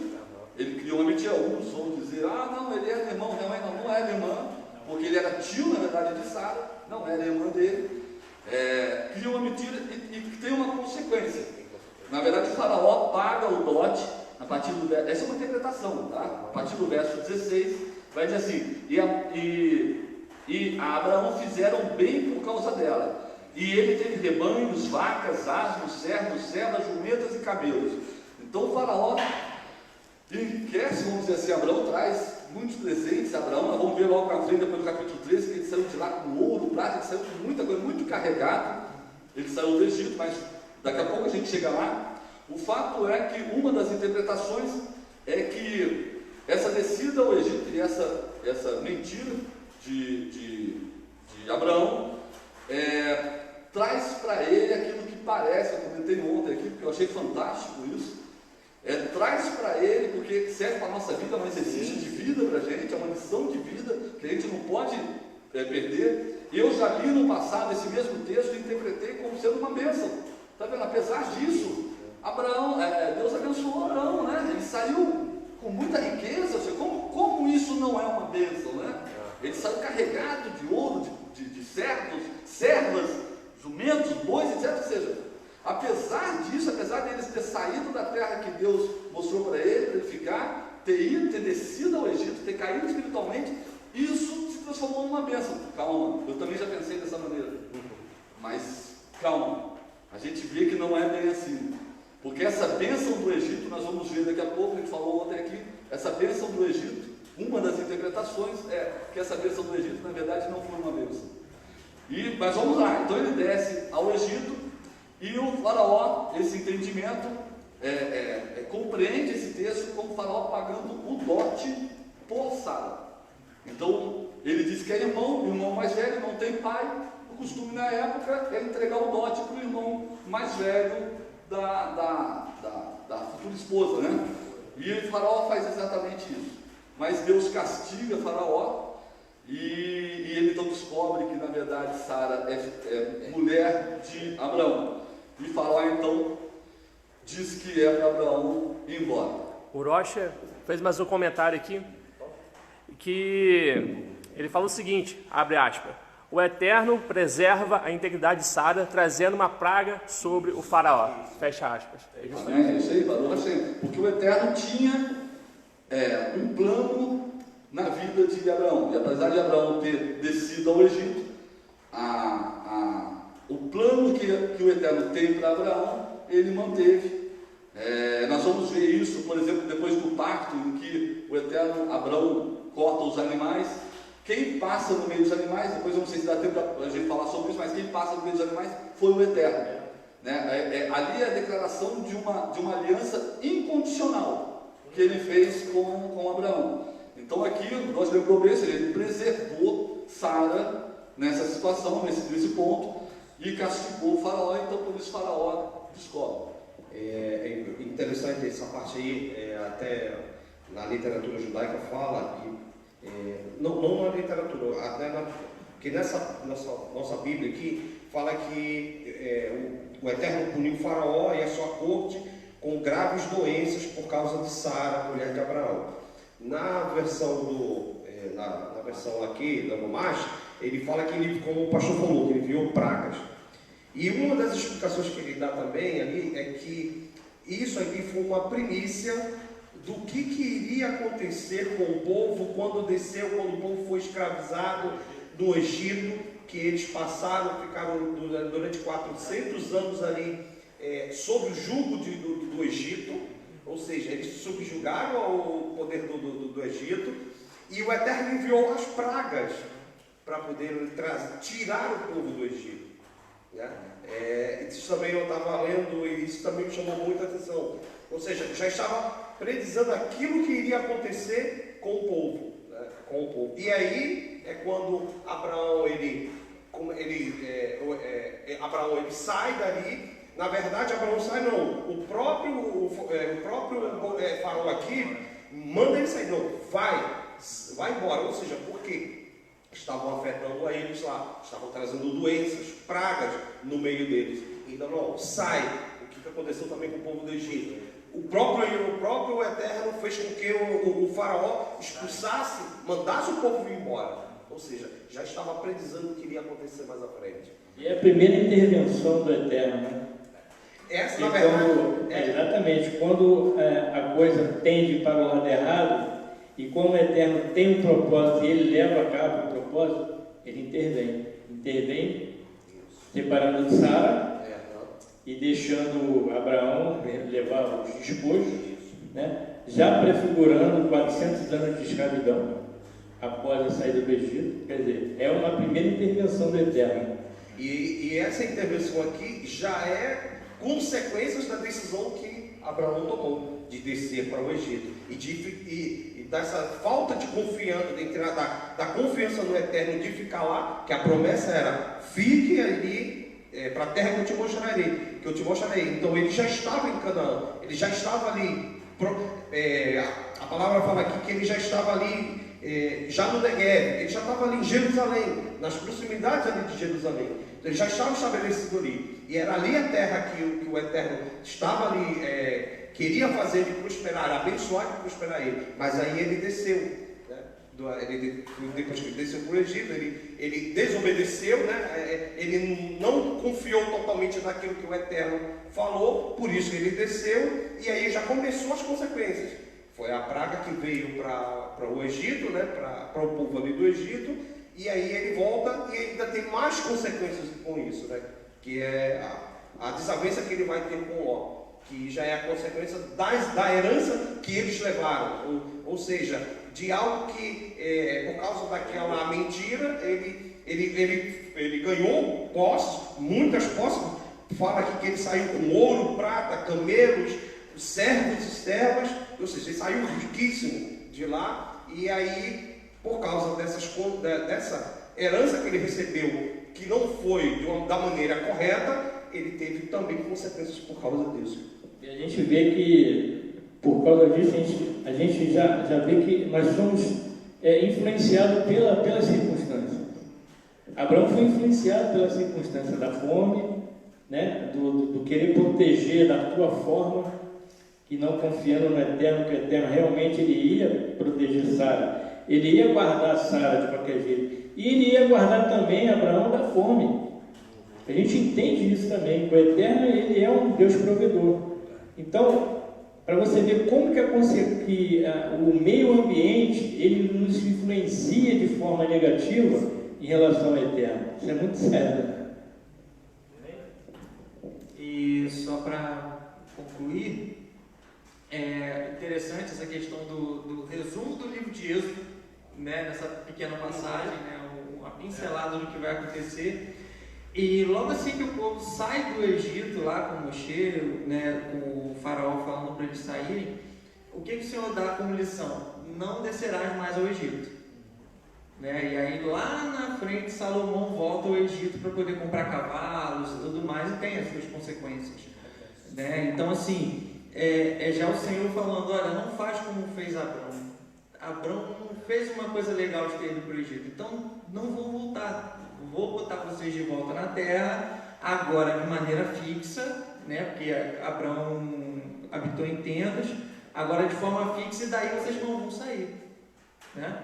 Ele criou uma mentira. Alguns vão dizer: não, ele era irmão. Não era irmã, porque ele era tio, na verdade, de Sara, não era irmã dele. Criou uma mentira e tem uma consequência. Na verdade, o Faraó paga o dote a partir do verso. Essa é uma interpretação, tá? A partir do verso 16, vai dizer assim: e a Abraão fizeram bem por causa dela. E ele teve rebanhos, vacas, asnos, servos, servas, jumentas e camelos. Então o Faraó enriquece, vamos dizer assim, Abraão traz muitos presentes a Abraão. Nós vamos ver logo na frente, depois do capítulo 13, que ele saiu de lá com ouro, prata, ele saiu com muita coisa, muito carregado. Ele saiu do Egito, mas Daqui a pouco a gente chega lá. O fato é que uma das interpretações é que essa descida ao Egito e essa mentira de Abraão traz para ele aquilo que parece, eu comentei ontem aqui, porque eu achei fantástico isso, traz para ele, porque serve para a nossa vida, é um exercício de vida para a gente, é uma lição de vida que a gente não pode perder. Eu já li no passado esse mesmo texto e interpretei como sendo uma bênção. Está vendo? Apesar disso, Deus abençoou Abraão, né? Ele saiu com muita riqueza. Como isso não é uma bênção, né? Ele saiu carregado de ouro, de servas, jumentos, bois, etc. Ou seja, apesar disso, apesar deles ter saído da terra que Deus mostrou para ele ficar, ter descido ao Egito, ter caído espiritualmente, isso se transformou numa bênção. Calma, eu também já pensei dessa maneira. Mas calma, a gente vê que não é bem assim. Porque essa bênção do Egito, nós vamos ver daqui a pouco, a gente falou ontem aqui, essa bênção do Egito, uma das interpretações é que essa bênção do Egito, na verdade, não foi uma bênção. Mas vamos lá, então ele desce ao Egito e o faraó, esse entendimento, compreende esse texto como o faraó pagando o dote por Sara. Então, ele diz que é irmão mais velho, não tem pai. O costume na época é entregar o dote para o irmão mais velho da futura esposa, né? E o faraó faz exatamente isso. Mas Deus castiga Faraó e ele então descobre que na verdade Sara é mulher de Abraão. E Faraó então diz que é para Abraão ir embora. O Rocha fez mais um comentário aqui, que ele fala o seguinte, abre aspas: o Eterno preserva a integridade de Sara, trazendo uma praga sobre o faraó. Fecha aspas. Isso aí, porque o Eterno tinha um plano na vida de Abraão. E apesar de Abraão ter descido ao Egito, o plano que o Eterno tem para Abraão, ele manteve. Nós vamos ver isso, por exemplo, depois do pacto em que o Eterno, Abraão, corta os animais. Quem passa no meio dos animais, depois eu não sei se dá tempo a gente falar sobre isso, mas quem passa no meio dos animais foi o Eterno. Ali é a declaração de uma aliança incondicional que ele fez com Abraão. Então aqui, nós lembramos bem, ele preservou Sara nessa situação, nesse ponto, e castigou o faraó. Então por isso o faraó descobre. É interessante essa parte aí, até na literatura judaica fala que, não na literatura, até porque nessa nossa Bíblia aqui, fala que o Eterno puniu o faraó e a sua corte com graves doenças por causa de Sara, mulher de Abraão. Na versão na versão aqui, da Nomás, ele fala que ele, como o pastor falou, que ele viu pragas. E uma das explicações que ele dá também ali é que isso aqui foi uma primícia do que iria acontecer com o povo quando o povo foi escravizado do Egito, que eles ficaram durante 400 anos ali sob o jugo do Egito, ou seja, eles subjugaram o poder do Egito, e o Eterno enviou as pragas para poder tirar o povo do Egito. Isso também eu estava lendo e isso também me chamou muita atenção. Ou seja, já estava predizendo aquilo que iria acontecer com o povo. E aí é quando Abraão ele sai dali. Na verdade, Abraão sai não. O próprio faraó aqui manda ele sair. Não, vai embora. Ou seja, porque estavam afetando a eles lá, estavam trazendo doenças, pragas no meio deles. Então, não, sai. O que aconteceu também com o povo do Egito? O próprio Eterno fez com que o faraó expulsasse, mandasse o povo vir embora. Ou seja, já estava predizendo o que iria acontecer mais à frente. E é a primeira intervenção do Eterno, né? Essa, na verdade, exatamente, quando a coisa tende para o lado errado, e como o Eterno tem um propósito e ele leva a cabo o propósito, ele intervém separando de Sara e deixando Abraão levar os despojos, né? Já prefigurando 400 anos de escravidão após a saída do Egito. Quer dizer, é uma primeira intervenção do Eterno. E essa intervenção aqui já consequências da decisão que Abraão tomou de descer para o Egito e dessa falta de confiança, da confiança no Eterno de ficar lá, que a promessa era: fique ali para a terra que eu te mostrarei. Então ele já estava em Canaã, ele já estava ali. A palavra fala aqui que ele já estava ali, já no Negev, ele já estava ali em Jerusalém, nas proximidades ali de Jerusalém. Então ele já estava estabelecido ali, e era ali a terra que o Eterno estava ali, queria fazer ele prosperar, abençoar e prosperar ele. Mas aí ele desceu, né? Depois que ele desceu para o Egito, ele desobedeceu, né? Ele não confiou totalmente naquilo que o Eterno falou, por isso ele desceu, e aí já começou as consequências. Foi a praga que veio para o Egito, né? Para o povo ali do Egito, e aí ele volta e ainda tem mais consequências com isso, né? Que é a desavença que ele vai ter com Ló, que já é a consequência da herança que eles levaram, ou seja, de algo que, por causa daquela mentira, ele ganhou posses, muitas posses. Fala aqui que ele saiu com ouro, prata, camelos, servos e servas, ou seja, ele saiu riquíssimo de lá. E aí, por causa dessa herança que ele recebeu, que não foi da maneira correta, ele teve também consequências por causa disso. E a gente vê que, por causa disso, a gente já vê que nós somos influenciados pela circunstância. Abraão foi influenciado pela circunstância da fome, né? do querer proteger da tua forma, e não confiando no Eterno, que o Eterno realmente ele ia proteger Sara, ele ia guardar Sara de qualquer jeito, e ele ia guardar também Abraão da fome. A gente entende isso também, que o Eterno ele é um Deus provedor. Então, para você ver como que o meio ambiente ele nos influencia de forma negativa em relação ao Eterno. Isso é muito sério. E só para concluir, é interessante essa questão do resumo do livro de Êxodo, né, nessa pequena passagem, né, uma pincelada do que vai acontecer. E logo assim que o povo sai do Egito, lá com Moshe, né, com o faraó falando para eles saírem, o que o Senhor dá como lição? Não descerás mais ao Egito. Né? E aí lá na frente Salomão volta ao Egito para poder comprar cavalos e tudo mais, e tem as suas consequências. Né? Então assim, é já o Senhor falando: olha, não faz como fez Abraão. Abraão não fez uma coisa legal de ter ido para o Egito, então não vou voltar. Vou botar vocês de volta na terra, agora de maneira fixa, né? Porque Abraão habitou em tendas, agora de forma fixa, e daí vocês não vão sair, né?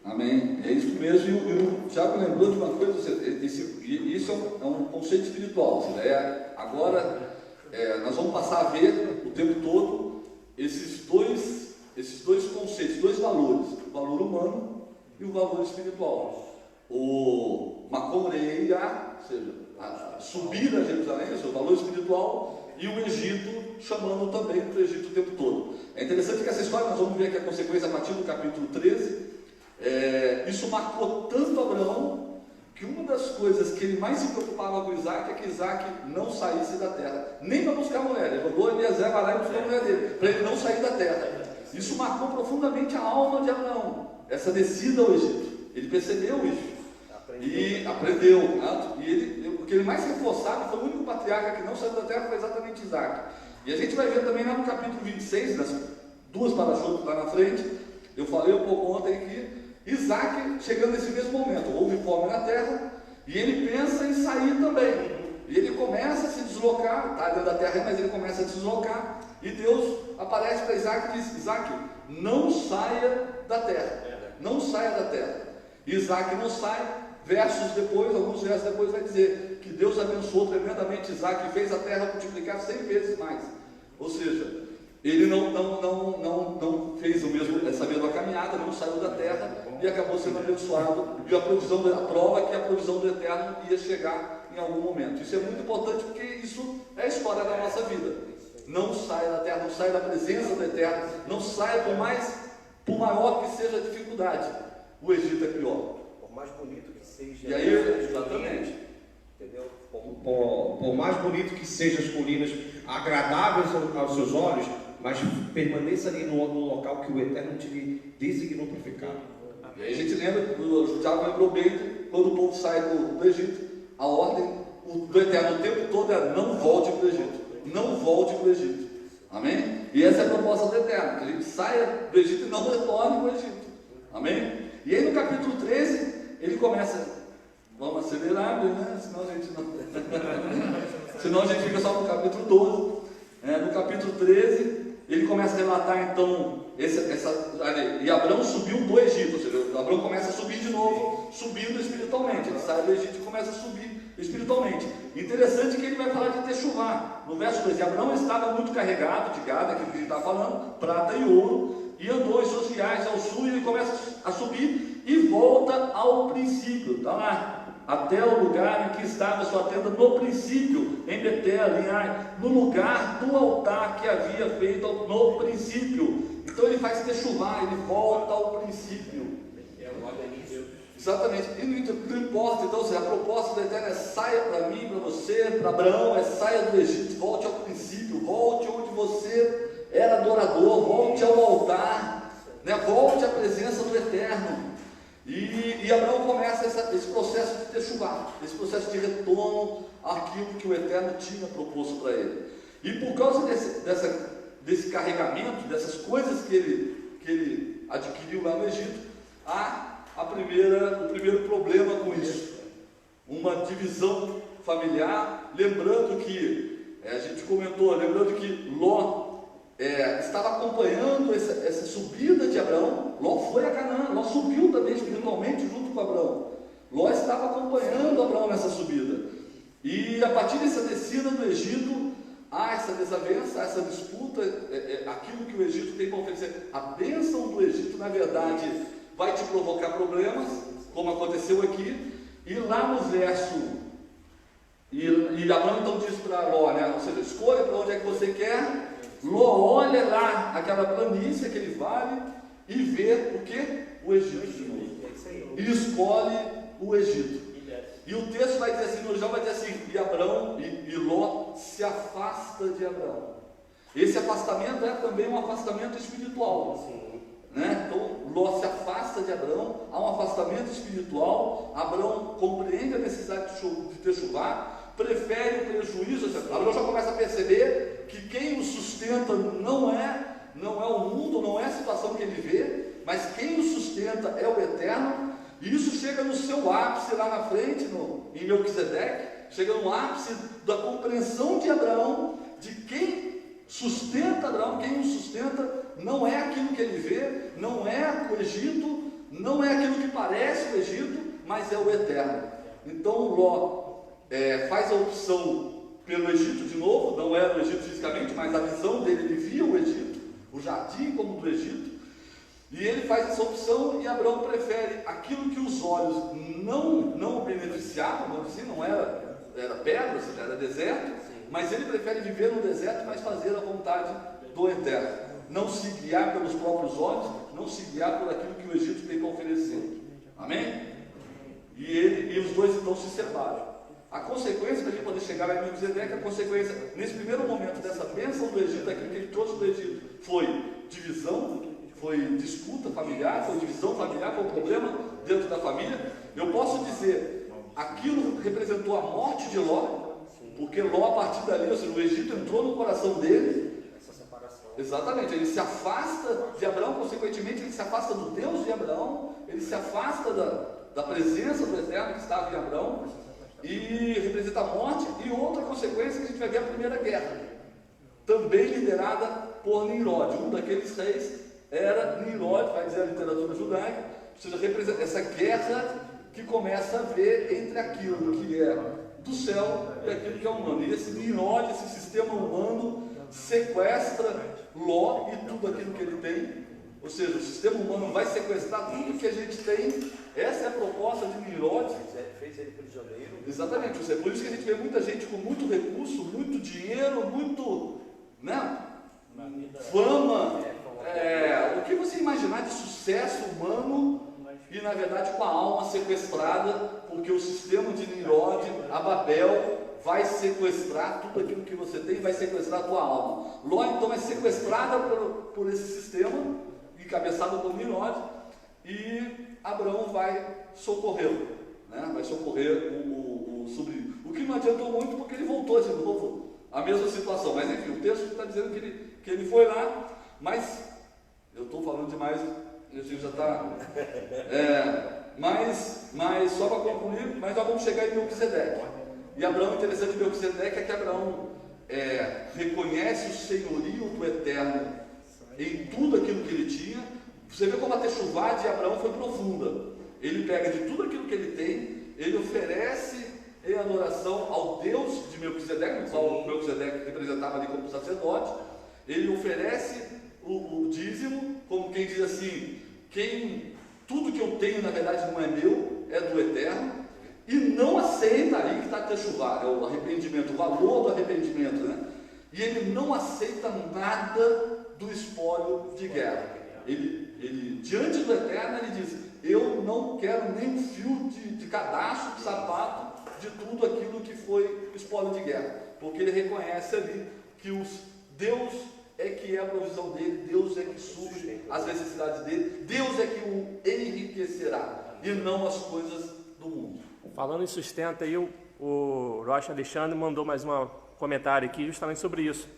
Amém, é isso mesmo. E o Tiago lembrou de uma coisa, isso é um conceito espiritual. Agora nós vamos passar a ver o tempo todo esses dois conceitos, dois valores: o valor humano e o valor espiritual. O Makom Reia, ou seja, a subida a Jerusalém, o seu valor espiritual, e o Egito, chamando também para o Egito o tempo todo. É interessante que essa história, nós vamos ver aqui a consequência a partir do capítulo 13, isso marcou tanto Abraão, que uma das coisas que ele mais se preocupava com Isaac é que Isaac não saísse da terra, nem para buscar mulher. Ele mandou Eliezer vai lá e buscar a mulher dele, para ele não sair da terra. Isso marcou profundamente a alma de Abraão, essa descida ao Egito. Ele percebeu isso. E aprendeu, né? O que ele mais reforçava foi o único patriarca que não saiu da terra foi exatamente Isaac. E a gente vai ver também lá no capítulo 26, nas duas paraxotas lá na frente, eu falei um pouco ontem que Isaac, chegando nesse mesmo momento, houve fome na terra, e ele pensa em sair também. E ele começa a se deslocar, está dentro da terra, mas ele começa a se deslocar, e Deus aparece para Isaac e diz: Isaac, não saia da terra, não saia da terra. Isaac não sai. Alguns versos depois vai dizer que Deus abençoou tremendamente Isaac e fez a terra multiplicar 100 vezes mais. Ou seja, ele não fez essa mesma caminhada, não saiu da terra e acabou sendo abençoado. E a prova é que a provisão do Eterno ia chegar em algum momento. Isso é muito importante porque isso é a história da nossa vida. Não saia da terra, não saia da presença do Eterno, não saia por maior que seja a dificuldade. O Egito é pior. Por mais bonito que seja. E aí, exatamente. Entendeu? Por mais bonito que sejam as colinas, agradáveis aos seus olhos, mas permaneça ali no local que o Eterno te designou para ficar. E aí a gente lembra, o Tiago lembrou bem, quando o povo sai do Egito, a ordem do Eterno o tempo todo é: não volte para o Egito, não volte para o Egito. Amém? E essa é a proposta do Eterno, que a gente saia do Egito e não retorne para o Egito. Amém? E aí no capítulo 13, ele começa, vamos acelerar, né? Senão a gente não... senão a gente fica só no capítulo 12. No capítulo 13, ele começa a relatar então, e Abraão subiu do Egito, ou seja, Abraão começa a subir de novo, subindo espiritualmente. Ele sai do Egito e começa a subir espiritualmente. Interessante que ele vai falar de Techuvá. No verso 2, Abraão estava muito carregado de gado, aquilo que a gente está falando, prata e ouro, e andou em seus viagens ao sul, e ele começa a subir e volta ao princípio, está lá, até o lugar em que estava sua tenda no princípio, em Betel, em Ai, no lugar do altar que havia feito no princípio. Então ele faz Techuvá, ele volta ao princípio. Exatamente, e não importa. Então, a proposta do Eterno é: saia para mim, para você, para Abraão, é saia do Egito, volte ao princípio, volte onde você era adorador, volte ao altar, né? Volte à presença do Eterno. E Abraão começa esse processo de Techuvá, esse processo de retorno àquilo que o Eterno tinha proposto para ele. E por causa desse carregamento, dessas coisas que ele adquiriu lá no Egito, há o primeiro problema com isso, uma divisão familiar. Lembrando que, a gente comentou, lembrando que Ló estava acompanhando essa subida de Abraão. Ló foi a Canaã, Ló subiu também espiritualmente junto com Abraão. Ló estava acompanhando Abraão nessa subida. E a partir dessa descida do Egito, há essa desavença, essa disputa, aquilo que o Egito tem para oferecer. A bênção do Egito, na verdade, vai te provocar problemas, como aconteceu aqui. E lá no verso, e Abraão então diz para Ló, né? Ou seja, escolha para onde é que você quer. Ló olha lá aquela planície, aquele vale, e vê o que? O Egito de novo. E escolhe o Egito. E o texto vai dizer assim, no João vai dizer assim: e Abraão e Ló se afasta de Abraão. Esse afastamento é também um afastamento espiritual. Né? Então Ló se afasta de Abraão, há um afastamento espiritual. Abraão compreende a necessidade de Techuvá, prefere o prejuízo. Abraão já começa a perceber que quem o sustenta não é o mundo, não é a situação que ele vê, mas quem o sustenta é o Eterno. E isso chega no seu ápice lá na frente, em Melquisedeque, chega no ápice da compreensão de Abraão, de quem sustenta Abraão, quem o sustenta não é aquilo que ele vê, não é o Egito, não é aquilo que parece o Egito, mas é o Eterno. Então Ló faz a opção pelo Egito de novo, não era o Egito fisicamente, mas a visão dele, ele via o Egito, o jardim como do Egito, e ele faz essa opção. E Abraão prefere aquilo que os olhos não beneficiavam, assim, não era pedra, ou seja, era deserto, mas ele prefere viver no deserto, mas fazer a vontade do Eterno, não se guiar pelos próprios olhos, não se guiar por aquilo que o Egito tem para oferecer. Amém? E os dois então se separam. A consequência, para a gente poder chegar lá em Melquisedeque, a consequência, nesse primeiro momento dessa bênção do Egito, aquilo que ele trouxe do Egito, foi divisão, foi disputa familiar, foi divisão familiar, foi um problema dentro da família. Eu posso dizer, aquilo representou a morte de Ló, porque Ló, a partir dali, ou seja, o Egito entrou no coração dele. Essa separação. Exatamente, ele se afasta de Abraão, consequentemente ele se afasta do Deus de Abraão, ele se afasta da presença do Eterno que estava em Abraão, e representa a morte. E outra consequência que a gente vai ver, a primeira guerra, também liderada por Nimrod. Um daqueles reis era Nimrod, vai dizer a literatura judaica, ou seja, representa essa guerra que começa a ver entre aquilo que é do céu e aquilo que é humano. E esse Nimrod, esse sistema humano, sequestra Ló e tudo aquilo que ele tem. Ou seja, o sistema humano vai sequestrar tudo que a gente tem. Essa é a proposta de Nimrod. Fez ele prisioneiro. Exatamente. Por isso que a gente vê muita gente com muito recurso, muito dinheiro, muito, né, fama. O que você imaginar de sucesso humano, e na verdade com a alma sequestrada, porque o sistema de Nimrod, a Babel, vai sequestrar tudo aquilo que você tem, vai sequestrar a tua alma. Ló então é sequestrada por esse sistema, encabeçado por Nimrod, e Abraão vai socorrê-lo, né? Vai socorrer o sobrinho. O que não adiantou muito, porque ele voltou de novo à mesma situação. Mas enfim, o texto está dizendo que ele foi lá, mas eu estou falando demais, a gente já está. Mas só para concluir, mas nós vamos chegar em Melquisedeque. E Abraão, interessante em Melquisedeque é que Abraão reconhece o senhorio do Eterno em tudo aquilo que ele tinha. Você vê como a techuvá de Abraão foi profunda. Ele pega de tudo aquilo que ele tem, ele oferece em adoração ao Deus de Melquisedeque, no qual Melquisedeque representava ali como sacerdote. Ele oferece o dízimo, como quem diz assim, tudo que eu tenho na verdade não é meu, é do Eterno, e não aceita, aí que está a techuvá, é o arrependimento, o valor do arrependimento, né? E ele não aceita nada do espólio de guerra. Ele diante do Eterno, ele diz: eu não quero nem um fio de cadastro, de sapato, de tudo aquilo que foi espólio de guerra, porque ele reconhece ali que Deus é que é a provisão dele, Deus é que supre as necessidades dele, Deus é que o enriquecerá, e não as coisas do mundo. Falando em sustento aí, o Rocha Alexandre mandou mais um comentário aqui justamente sobre isso,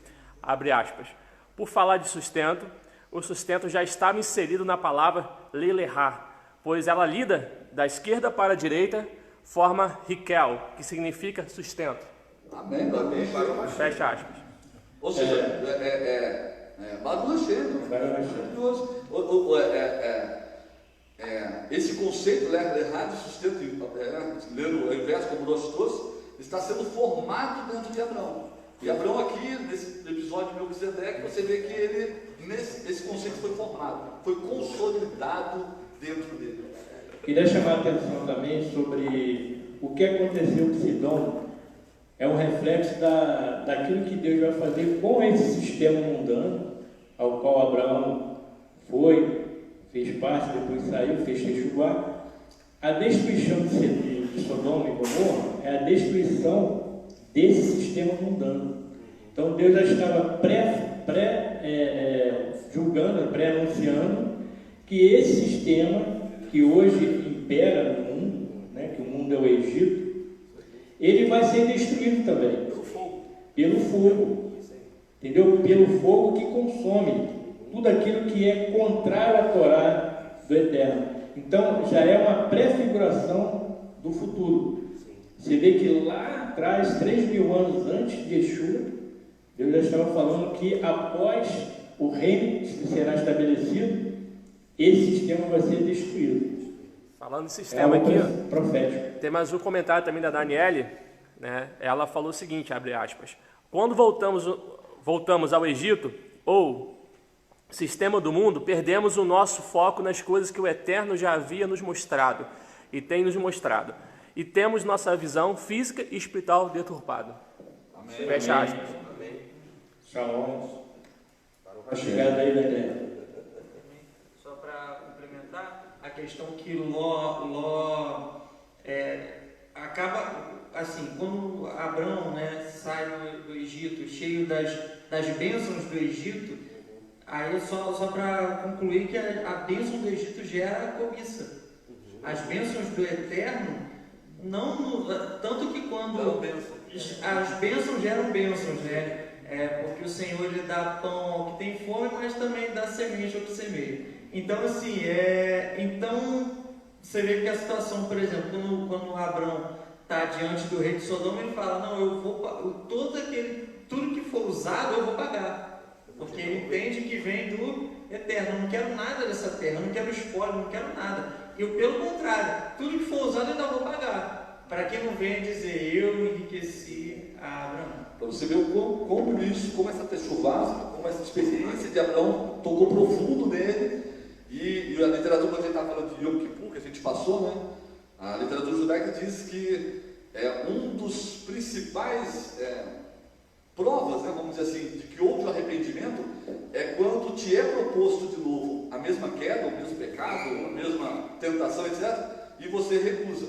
abre aspas: por falar de sustento, o sustento já estava inserido na palavra lelehá, pois ela lida da esquerda para a direita, forma riquel, que significa sustento. Amém. Fecha aspas. Ou seja, Baruch Hashem, maravilhoso. Esse conceito lelehá de sustento, lendo o inverso como nós trouxe, está sendo formado dentro de Abraão. E Abraão aqui, nesse episódio de Melquisedeque, você vê que esse conceito foi formado, foi consolidado dentro dele. Queria chamar a atenção também sobre o que aconteceu com Sidom. É um reflexo daquilo que Deus vai fazer com esse sistema mundano, ao qual Abraão fez parte, depois saiu, fez techuvá. A destruição de Sodoma e Gomorra é a destruição desse sistema mundano. Então Deus já estava julgando, pré-anunciando que esse sistema que hoje impera no mundo, né, que o mundo é o Egito, ele vai ser destruído também pelo fogo, entendeu? Pelo fogo que consome tudo aquilo que é contrário à Torá do Eterno. Então já é uma prefiguração do futuro. Você vê que lá atrás, 3.000 anos antes de Yeshua, Deus já estava falando que após o reino que será estabelecido, esse sistema vai ser destruído. Falando em sistema aqui, profético. Tem mais um comentário também da Daniele, né? Ela falou o seguinte, abre aspas: quando voltamos ao Egito, ou sistema do mundo, perdemos o nosso foco nas coisas que o Eterno já havia nos mostrado e tem nos mostrado, e temos nossa visão física e espiritual deturpada. Amém. Fecha aspas. Amém. Shalom. A chegada aí da ideia. Só para complementar, a questão que Ló acaba, assim, quando Abraão, né, sai do Egito, cheio das bênçãos do Egito, aí só para concluir que a bênção do Egito gera a cobiça. As bênçãos do Eterno, tanto que quando as bênçãos geram bênçãos, né? Porque o Senhor ele dá pão ao que tem fome, mas também dá semente ao que semeia. Então, assim, então você vê que a situação, por exemplo, quando Abraão está diante do rei de Sodoma, ele fala: não, eu vou tudo que for usado eu vou pagar, porque ele entende que vem do Eterno. Eu não quero nada dessa terra, eu não quero espólio, não quero nada. Eu, pelo contrário, tudo que for usado eu ainda vou pagar, para que não venha dizer eu enriqueci a Abraão. Para você ver como essa techuvá, como essa experiência de Abraão tocou profundo nele. E a literatura, quando a gente estava falando de Yom Kippur, que a gente passou, né? A literatura judaica diz que um dos principais provas, né, vamos dizer assim, de que houve o arrependimento é quando te é proposto de novo a mesma queda, o mesmo pecado, a mesma tentação, etc., e você recusa.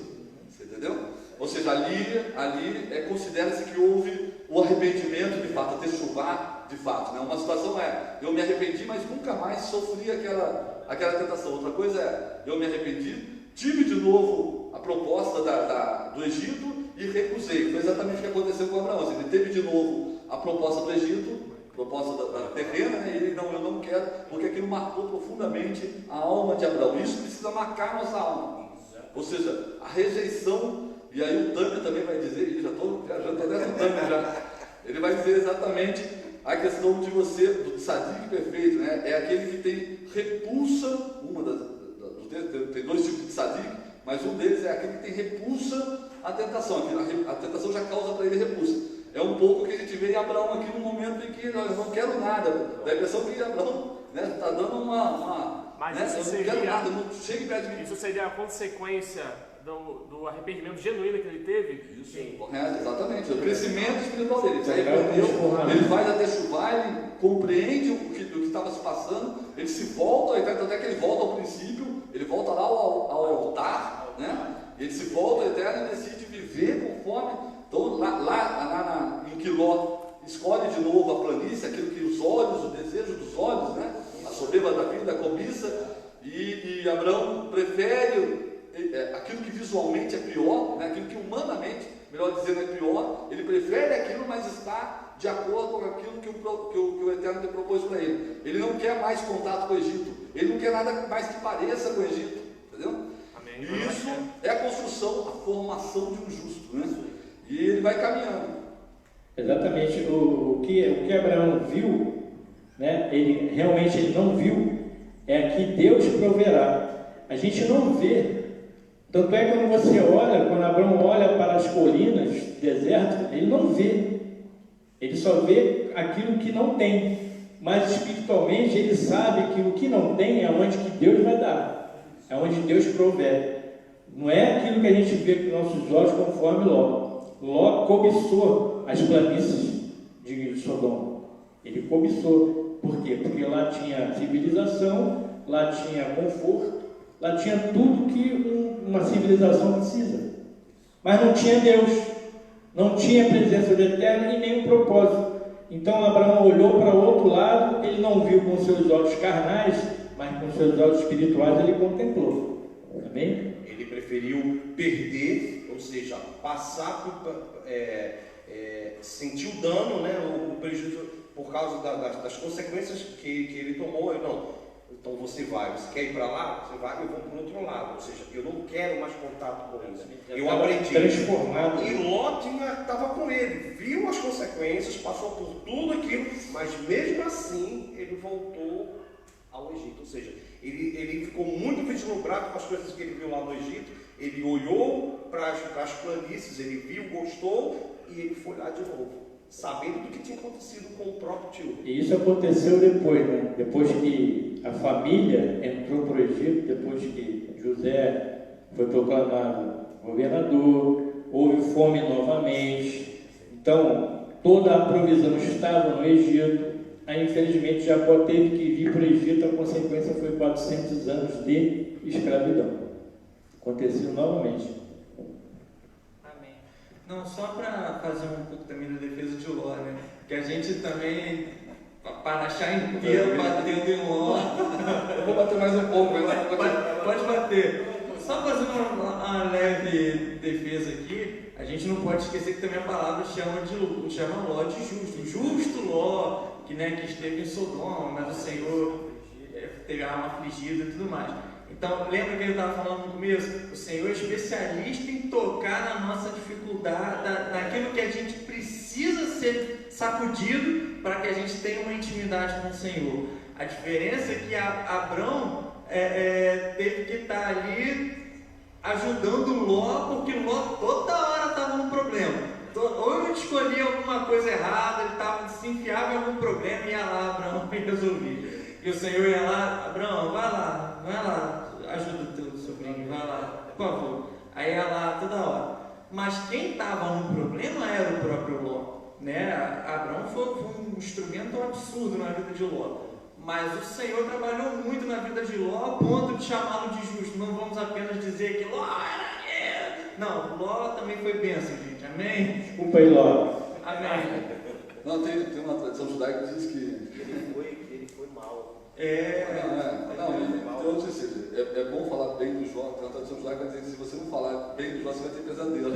Você entendeu? Ou seja, ali considera-se que houve o arrependimento de fato, a techuvá de fato. Né? Uma situação é, eu me arrependi, mas nunca mais sofri aquela tentação. Outra coisa é, eu me arrependi, tive de novo a proposta do Egito e recusei. Foi exatamente o que aconteceu com Abraão. Ele teve de novo a proposta do Egito, proposta da terrena, né? E ele, não, eu não quero, porque aquilo marcou profundamente a alma de Abraão. Isso precisa marcar nossa alma. Ou seja, a rejeição, e aí o Tânia também vai dizer, já estou viajando até no Tânia já, ele vai dizer exatamente a questão de você, do tzadik perfeito, né? É aquele que tem repulsa, tem dois tipos de tzadik, mas um deles é aquele que tem repulsa à tentação. A tentação já causa para ele repulsa. É um pouco o que a gente vê em Abraão aqui no momento em que eu não quero nada. Dá a impressão que Abraão está dando Mas né? isso Eu não seria, quero nada, não chegue perto de mim. isso seria a consequência do arrependimento genuíno que ele teve? Isso, correto, exatamente. O crescimento espiritual dele. Ele faz até chuvar, ele compreende o que estava se passando, ele se volta, até que ele volta ao princípio, ele volta lá ao altar, né? Ele se volta ao eterno e decide viver conforme. Então, lá em Quiló, escolhe de novo a planície, aquilo que os olhos, o desejo dos olhos, né? A soberba da vida, a cobiça, e Abraão prefere aquilo que visualmente é pior, né? Aquilo que humanamente, melhor dizendo, é pior, ele prefere aquilo, mas está de acordo com aquilo que o Eterno te propôs para ele. Ele não quer mais contato com o Egito, ele não quer nada mais que pareça com o Egito, entendeu? Amém. E isso é a construção, a formação de um justo, né? E ele vai caminhando. Exatamente. O que Abraão viu, né? Ele não viu, é que Deus proverá. A gente não vê. Tanto é que quando Abraão olha para as colinas, deserto, ele não vê. Ele só vê aquilo que não tem. Mas espiritualmente ele sabe que o que não tem é onde que Deus vai dar. É onde Deus provê. Não é aquilo que a gente vê com nossos olhos conforme Ló. Ló cobiçou as planícies de Sodoma. Ele cobiçou. Por quê? Porque lá tinha civilização, lá tinha conforto, lá tinha tudo que uma civilização precisa. Mas não tinha Deus, não tinha a presença do Eterno e nem um propósito. Então Abraão olhou para o outro lado, ele não viu com seus olhos carnais, mas com seus olhos espirituais ele contemplou. Amém? Ele preferiu perder, ou seja, passar por sentir o dano, né, o prejuízo por causa das consequências que ele tomou. Não, então você quer ir para lá? Você vai, eu vou para o outro lado. Ou seja, eu não quero mais contato com isso. Eu aprendi. Transformado. E Ló estava com ele, viu as consequências, passou por tudo aquilo, mas mesmo assim ele voltou ao Egito. Ou seja, ele ficou muito vislumbrado com as coisas que ele viu lá no Egito. Ele olhou para as planícies, ele viu, gostou e ele foi lá de novo, sabendo do que tinha acontecido com o próprio tio. E isso aconteceu depois, né? Depois que a família entrou para o Egito, depois que José foi proclamado governador, houve fome novamente. Então, toda a provisão estava no Egito. Aí, infelizmente, Jacó teve que vir para o Egito. A consequência foi 400 anos de escravidão. Aconteceu novamente. Amém. Não, só para fazer um pouco também da defesa de Ló, né? Que a gente também, para achar inteiro, batendo em Ló. Eu vou bater mais um pouco, Pode bater. Só fazendo uma leve defesa aqui, a gente não pode esquecer que também a palavra chama Ló de justo. O justo Ló, que esteve em Sodoma, mas o Senhor teve a alma afligida e tudo mais. Então, lembra que ele estava falando no começo? O Senhor é especialista em tocar na nossa dificuldade, naquilo que a gente precisa ser sacudido para que a gente tenha uma intimidade com o Senhor. A diferença é que Abraão teve que estar ali ajudando Ló, porque Ló toda hora estava num problema. Ou ele escolhia alguma coisa errada, ele se enfiava em algum problema e ia lá, Abraão, e resolvia. E o Senhor ia lá, Abraão, vai lá, ajuda o teu sobrinho, vai lá, por favor. Aí ia lá toda hora. Mas quem estava no problema era o próprio Ló. né? Abraão foi um instrumento absurdo na vida de Ló. Mas o Senhor trabalhou muito na vida de Ló a ponto de chamá-lo de justo. Não vamos apenas dizer que Ló era... Não, Ló também foi bênção, gente. Amém? Desculpa aí, Ló. Amém. Não, tem uma tradição judaica que diz que... Ele foi mal. Então, eu não sei se é bom falar bem do Jó. Tem uma tradição judaica que diz que se você não falar bem do Jó, você vai ter pesadelo.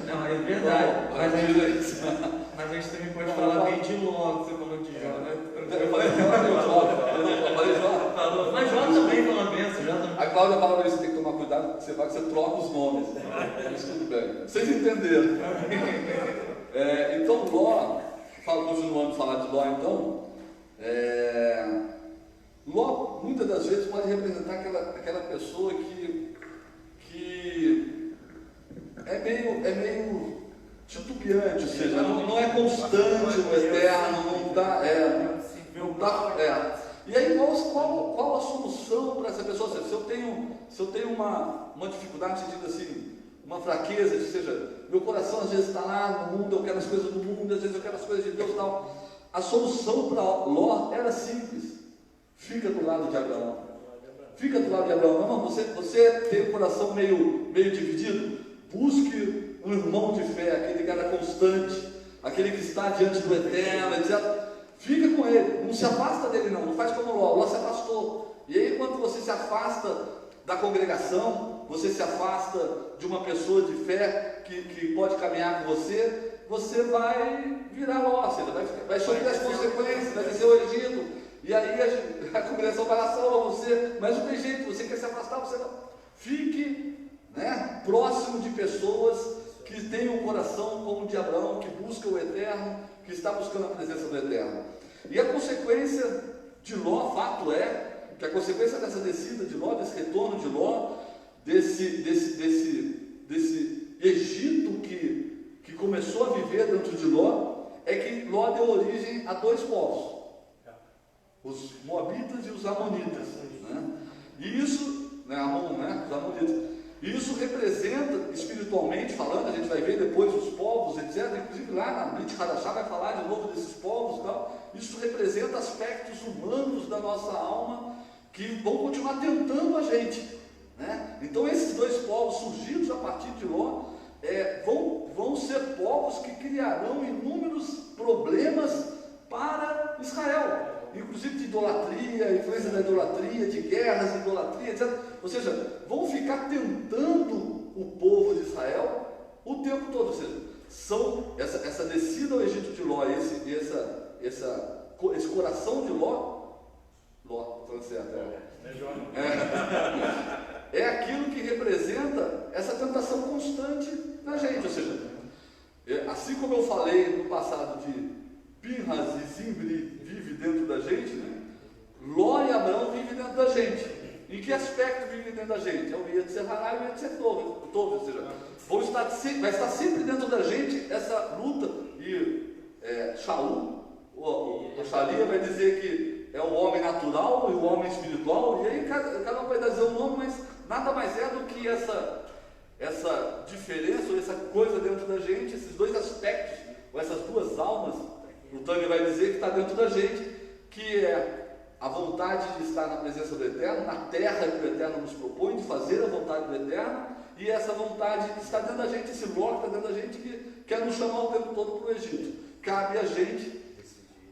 Não, é verdade. Não, mas a a gente também pode falar bem de Ló, que você falou de Jó, né? Eu falei Jó. Mas Jó também foi uma bênção. A Cláudia falou isso, tem que tomar cuidado, porque você troca os nomes. Mas tudo bem. Vocês entenderam. Então, Ló, continuando a falar de Ló, então, Ló, muitas das vezes, pode representar aquela pessoa que é meio titubeante, ou seja, não é constante no eterno, não dá. E aí, qual a solução para essa pessoa? Se eu tenho uma dificuldade, digo assim, uma fraqueza, ou seja, meu coração às vezes está lá no mundo, eu quero as coisas do mundo, às vezes eu quero as coisas de Deus e tal. A solução para Ló era simples: fica do lado de Abraão. Fica do lado de Abraão. Não, você tem o coração meio dividido, busque um irmão de fé, aquele cara constante, aquele que está diante do eterno, etc. Fica com ele, não se afasta dele não faz como Ló se afastou. E aí, quando você se afasta da congregação, você se afasta de uma pessoa de fé que pode caminhar com você, você vai virar Ló, você vai sofrer as consequências, vai descer o Egito, e aí a congregação vai lá salvar você, mas não tem jeito, você quer se afastar, você não. Fique, próximo de pessoas que têm um coração como o de Abraão, que busca o eterno, que está buscando a presença do eterno. E a consequência de Ló, fato é que a consequência dessa descida de Ló, desse retorno de Ló, desse Egito que começou a viver dentro de Ló, é que Ló deu origem a dois povos, os Moabitas e os Amonitas, E isso, os Amonitas. E isso representa, espiritualmente falando, a gente vai ver depois os povos, etc. Inclusive lá na Brit Hadashah vai falar de novo desses povos e tal. Isso representa aspectos humanos da nossa alma que vão continuar tentando a gente. Então esses dois povos surgidos a partir de Ló vão ser povos que criarão inúmeros problemas para Israel. Inclusive de idolatria, influência da idolatria, de guerras, de idolatria, etc. Ou seja, vão ficar tentando o povo de Israel o tempo todo. Ou seja, essa descida ao Egito de Ló, esse coração de Ló, falando certo, é aquilo que representa essa tentação constante na gente. Ou seja, assim como eu falei no passado de Pinhas e Zimri vive dentro da gente, Ló e Abraão vivem dentro da gente. Em que aspecto vivem dentro da gente? É o Ia de Serrará e o Ia de Sertov, ou seja, vai estar sempre dentro da gente essa luta. E Shaul, a Sharia vai dizer que é o homem natural e o homem espiritual, e aí cada um vai dizer um nome, mas nada mais é do que essa diferença, ou essa coisa dentro da gente, esses dois aspectos, ou essas duas almas. O Tânia vai dizer que está dentro da gente, que é a vontade de estar na presença do Eterno, na terra que o Eterno nos propõe, de fazer a vontade do Eterno, e essa vontade que está dentro da gente, esse Ló que está dentro da gente, que quer nos chamar o tempo todo para o Egito. Cabe a gente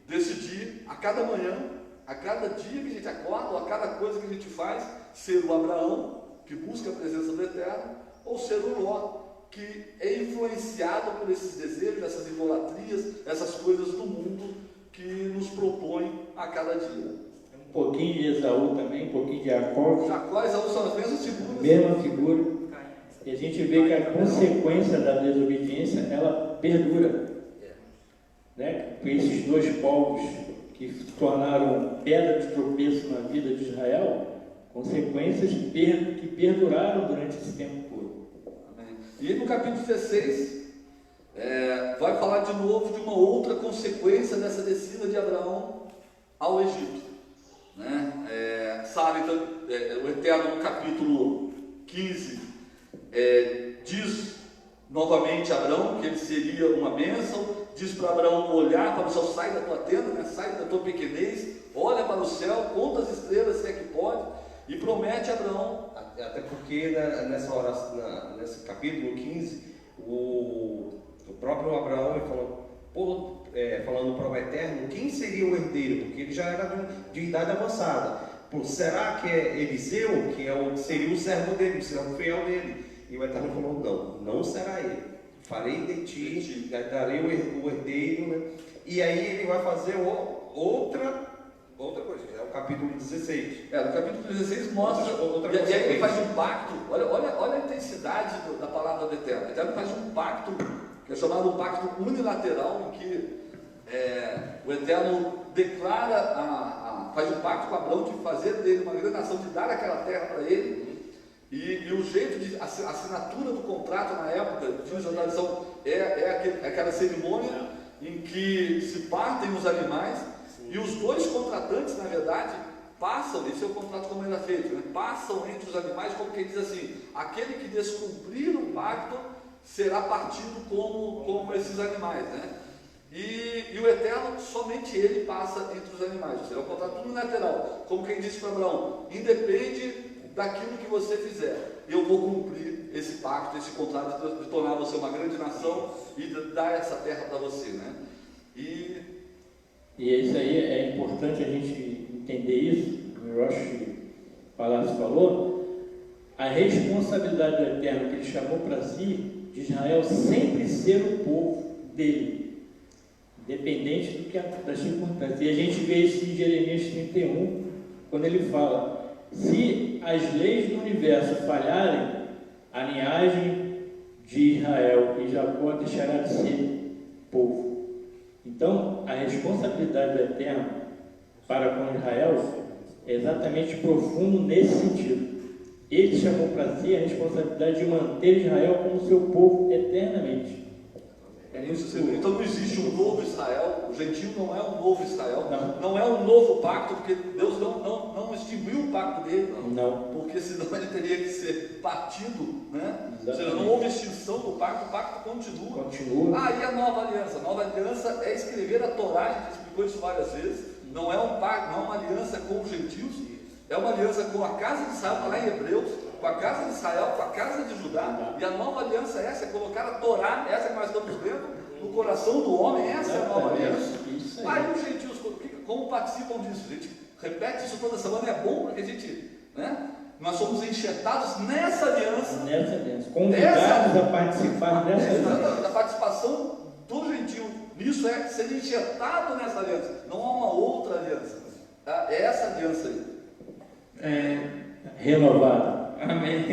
decidir a cada manhã, a cada dia que a gente acorda, ou a cada coisa que a gente faz, ser o Abraão, que busca a presença do Eterno, ou ser o Ló, que é influenciado por esses desejos, essas idolatrias, essas coisas do mundo que nos propõe a cada dia. Um pouquinho de Esaú também, um pouquinho de Jacó. Jacó e Esaú são as mesmas figuras. Mesma figura. E a gente vê que a consequência da desobediência, ela perdura. Com esses dois povos que se tornaram pedra de tropeço na vida de Israel, consequências que perduraram durante esse tempo todo. E no capítulo 16, vai falar de novo de uma outra consequência dessa descida de Abraão ao Egito. Sabe, então, o Eterno no capítulo 15 diz novamente Abraão, que ele seria uma bênção, diz para Abraão olhar para o céu, sai da tua tenda, né? Sai da tua pequenez, olha para o céu, conta as estrelas se é que pode, e promete a Abraão. Até porque nessa oração, nesse capítulo 15, o próprio Abraão falando para o Eterno, quem seria o herdeiro? Porque ele já era de idade avançada. Será que é Eliseu, que seria o servo dele, o servo fiel dele? E o Eterno falou, não será ele. Farei de ti, darei o herdeiro, né? E aí ele vai fazer outra coisa, é o capítulo 16. No capítulo 16 mostra, e aí ele faz um pacto, olha a intensidade da palavra do Eterno. O Eterno faz um pacto, que é chamado um pacto unilateral, em que o Eterno declara, faz um pacto com Abraão de fazer dele uma grande nação, de dar aquela terra para ele. E o jeito de a assinatura do contrato na época, diz a tradição, é aquela cerimônia em que se partem os animais. E os dois contratantes, na verdade, passam, esse é o contrato como era feito, né? Passam entre os animais, como quem diz assim, aquele que descumprir o pacto será partido como esses animais, né? E o Eterno, somente ele passa entre os animais, ou seja, é um contrato unilateral, como quem disse para Abraão, independe daquilo que você fizer, eu vou cumprir esse pacto, esse contrato de tornar você uma grande nação e de dar essa terra para você, né? E isso aí é importante a gente entender isso, o Rosh Palacio falou, a responsabilidade do Eterno que ele chamou para si, de Israel sempre ser o povo dele, independente das circunstâncias. E a gente vê isso em Jeremias 31, quando ele fala, se as leis do universo falharem, a linhagem de Israel e Jacó deixará de ser povo. Então, a responsabilidade do Eterno para com Israel é exatamente profundo nesse sentido. Ele chamou para si a responsabilidade de manter Israel como seu povo eternamente. Então não existe um novo Israel, o gentio não é um novo Israel, não é um novo pacto, porque Deus não extinguiu o pacto dele, não. Porque senão ele teria que ser partido, né? Ou seja, não houve extinção do pacto, o pacto continua. E a nova aliança? A nova aliança é escrever a Torá, a gente explicou isso várias vezes, não é um pacto, não é uma aliança com os gentios, é uma aliança com a casa de Israel, lá em Hebreus, com a casa de Israel, com a casa de Judá, e a nova aliança é essa, é colocar a Torá, essa que nós estamos vendo, no coração do homem, essa é a nova aliança. Aí os gentios, como participam disso? A gente repete isso toda semana, é bom porque a gente, né? Nós somos enxertados nessa aliança. Convidados a participar dessa aliança. A participação do gentio nisso é ser enxertado nessa aliança, não há uma outra aliança. É essa aliança aí. Renovada. Amém.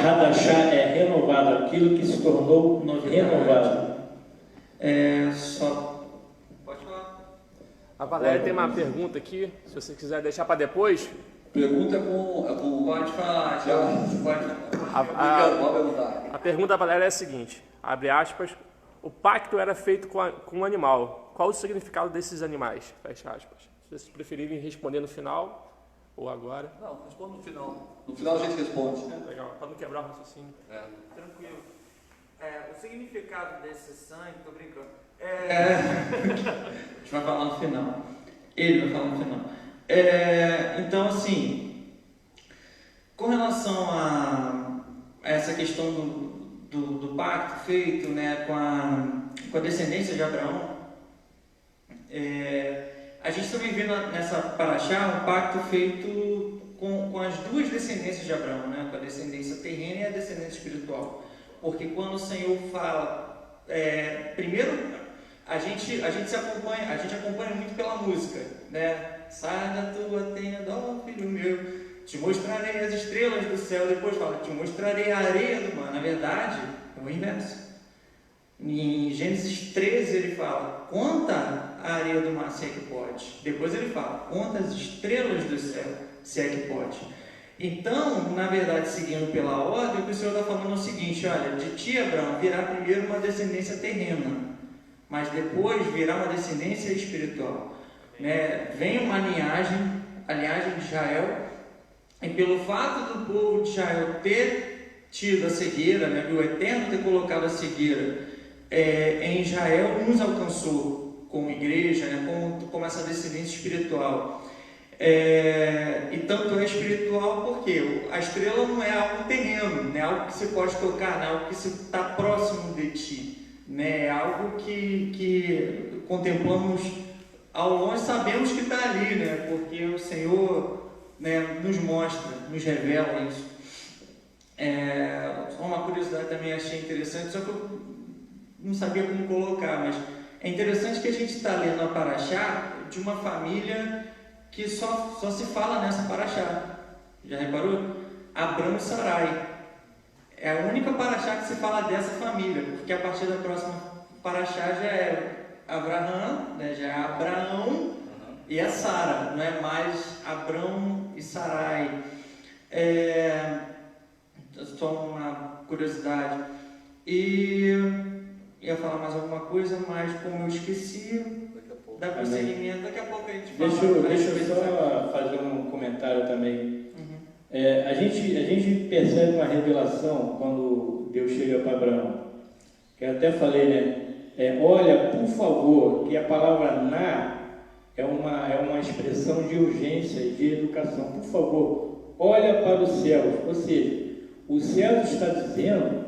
Hadashah é renovado, aquilo que se tornou renovado. Pode falar. A Valéria tem uma pergunta aqui, se você quiser deixar para depois. Pergunta é com... Pode falar, Pode perguntar. A pergunta da Valéria é a seguinte, abre aspas, o pacto era feito com um animal. Qual o significado desses animais? Fecha aspas. Se vocês preferirem responder no final ou agora. Não, responda no final. No final a gente responde. Legal, para não quebrar o raciocínio. Tranquilo. O significado desse sangue, tô brincando. A gente vai falar no final. Ele vai falar no final. Então, assim, com relação a essa questão do pacto feito, né, com a descendência de Abraão, a gente também vê nessa paraxá um pacto feito com as duas descendências de Abraão, né, com a descendência terrena e a descendência espiritual. Porque quando o Senhor fala, primeiro a gente acompanha muito pela música, né? Sai da tua tenda, ó filho meu, te mostrarei as estrelas do céu. Depois fala, te mostrarei a areia do mar. Na verdade, é o inverso. Em Gênesis 13 ele fala, conta a areia do mar, se é que pode. Depois ele fala, conta as estrelas do céu, se é que pode. Então, na verdade, seguindo pela ordem, o que o Senhor está falando é o seguinte, olha, de ti, Abraão, virá primeiro uma descendência terrena, mas depois virá uma descendência espiritual. Né? Vem uma linhagem, a linhagem de Israel, e pelo fato do povo de Israel ter tido a cegueira, né, o Eterno ter colocado a cegueira em Israel, nos alcançou como igreja, né, como essa descendência espiritual. E tanto é espiritual porque a estrela não é algo terreno, não é algo que você pode tocar, não é algo que está próximo de ti, né, é algo que contemplamos ao longe, sabemos que está ali, né, porque o Senhor, né, nos mostra, nos revela isso. Uma curiosidade também achei interessante, só que eu não sabia como colocar, mas é interessante que a gente está lendo a Paraxá de uma família que só se fala nessa Paraxá. Já reparou? Abrão e Sarai. É a única Paraxá que se fala dessa família, porque a partir da próxima Paraxá já é Abraão, né? Já é Abraão e é Sara, não é mais Abrão e Sarai. Só uma curiosidade. E ia falar mais alguma coisa, mas como eu esqueci, dá prosseguimento, daqui a pouco a gente fala. Deixa eu só fazer um comentário também. A gente percebe uma revelação quando Deus chega para Abraão, que eu até falei, né? Olha, por favor, que a palavra na é uma expressão de urgência e de educação. Por favor, olha para os céus. Ou seja, o céu está dizendo,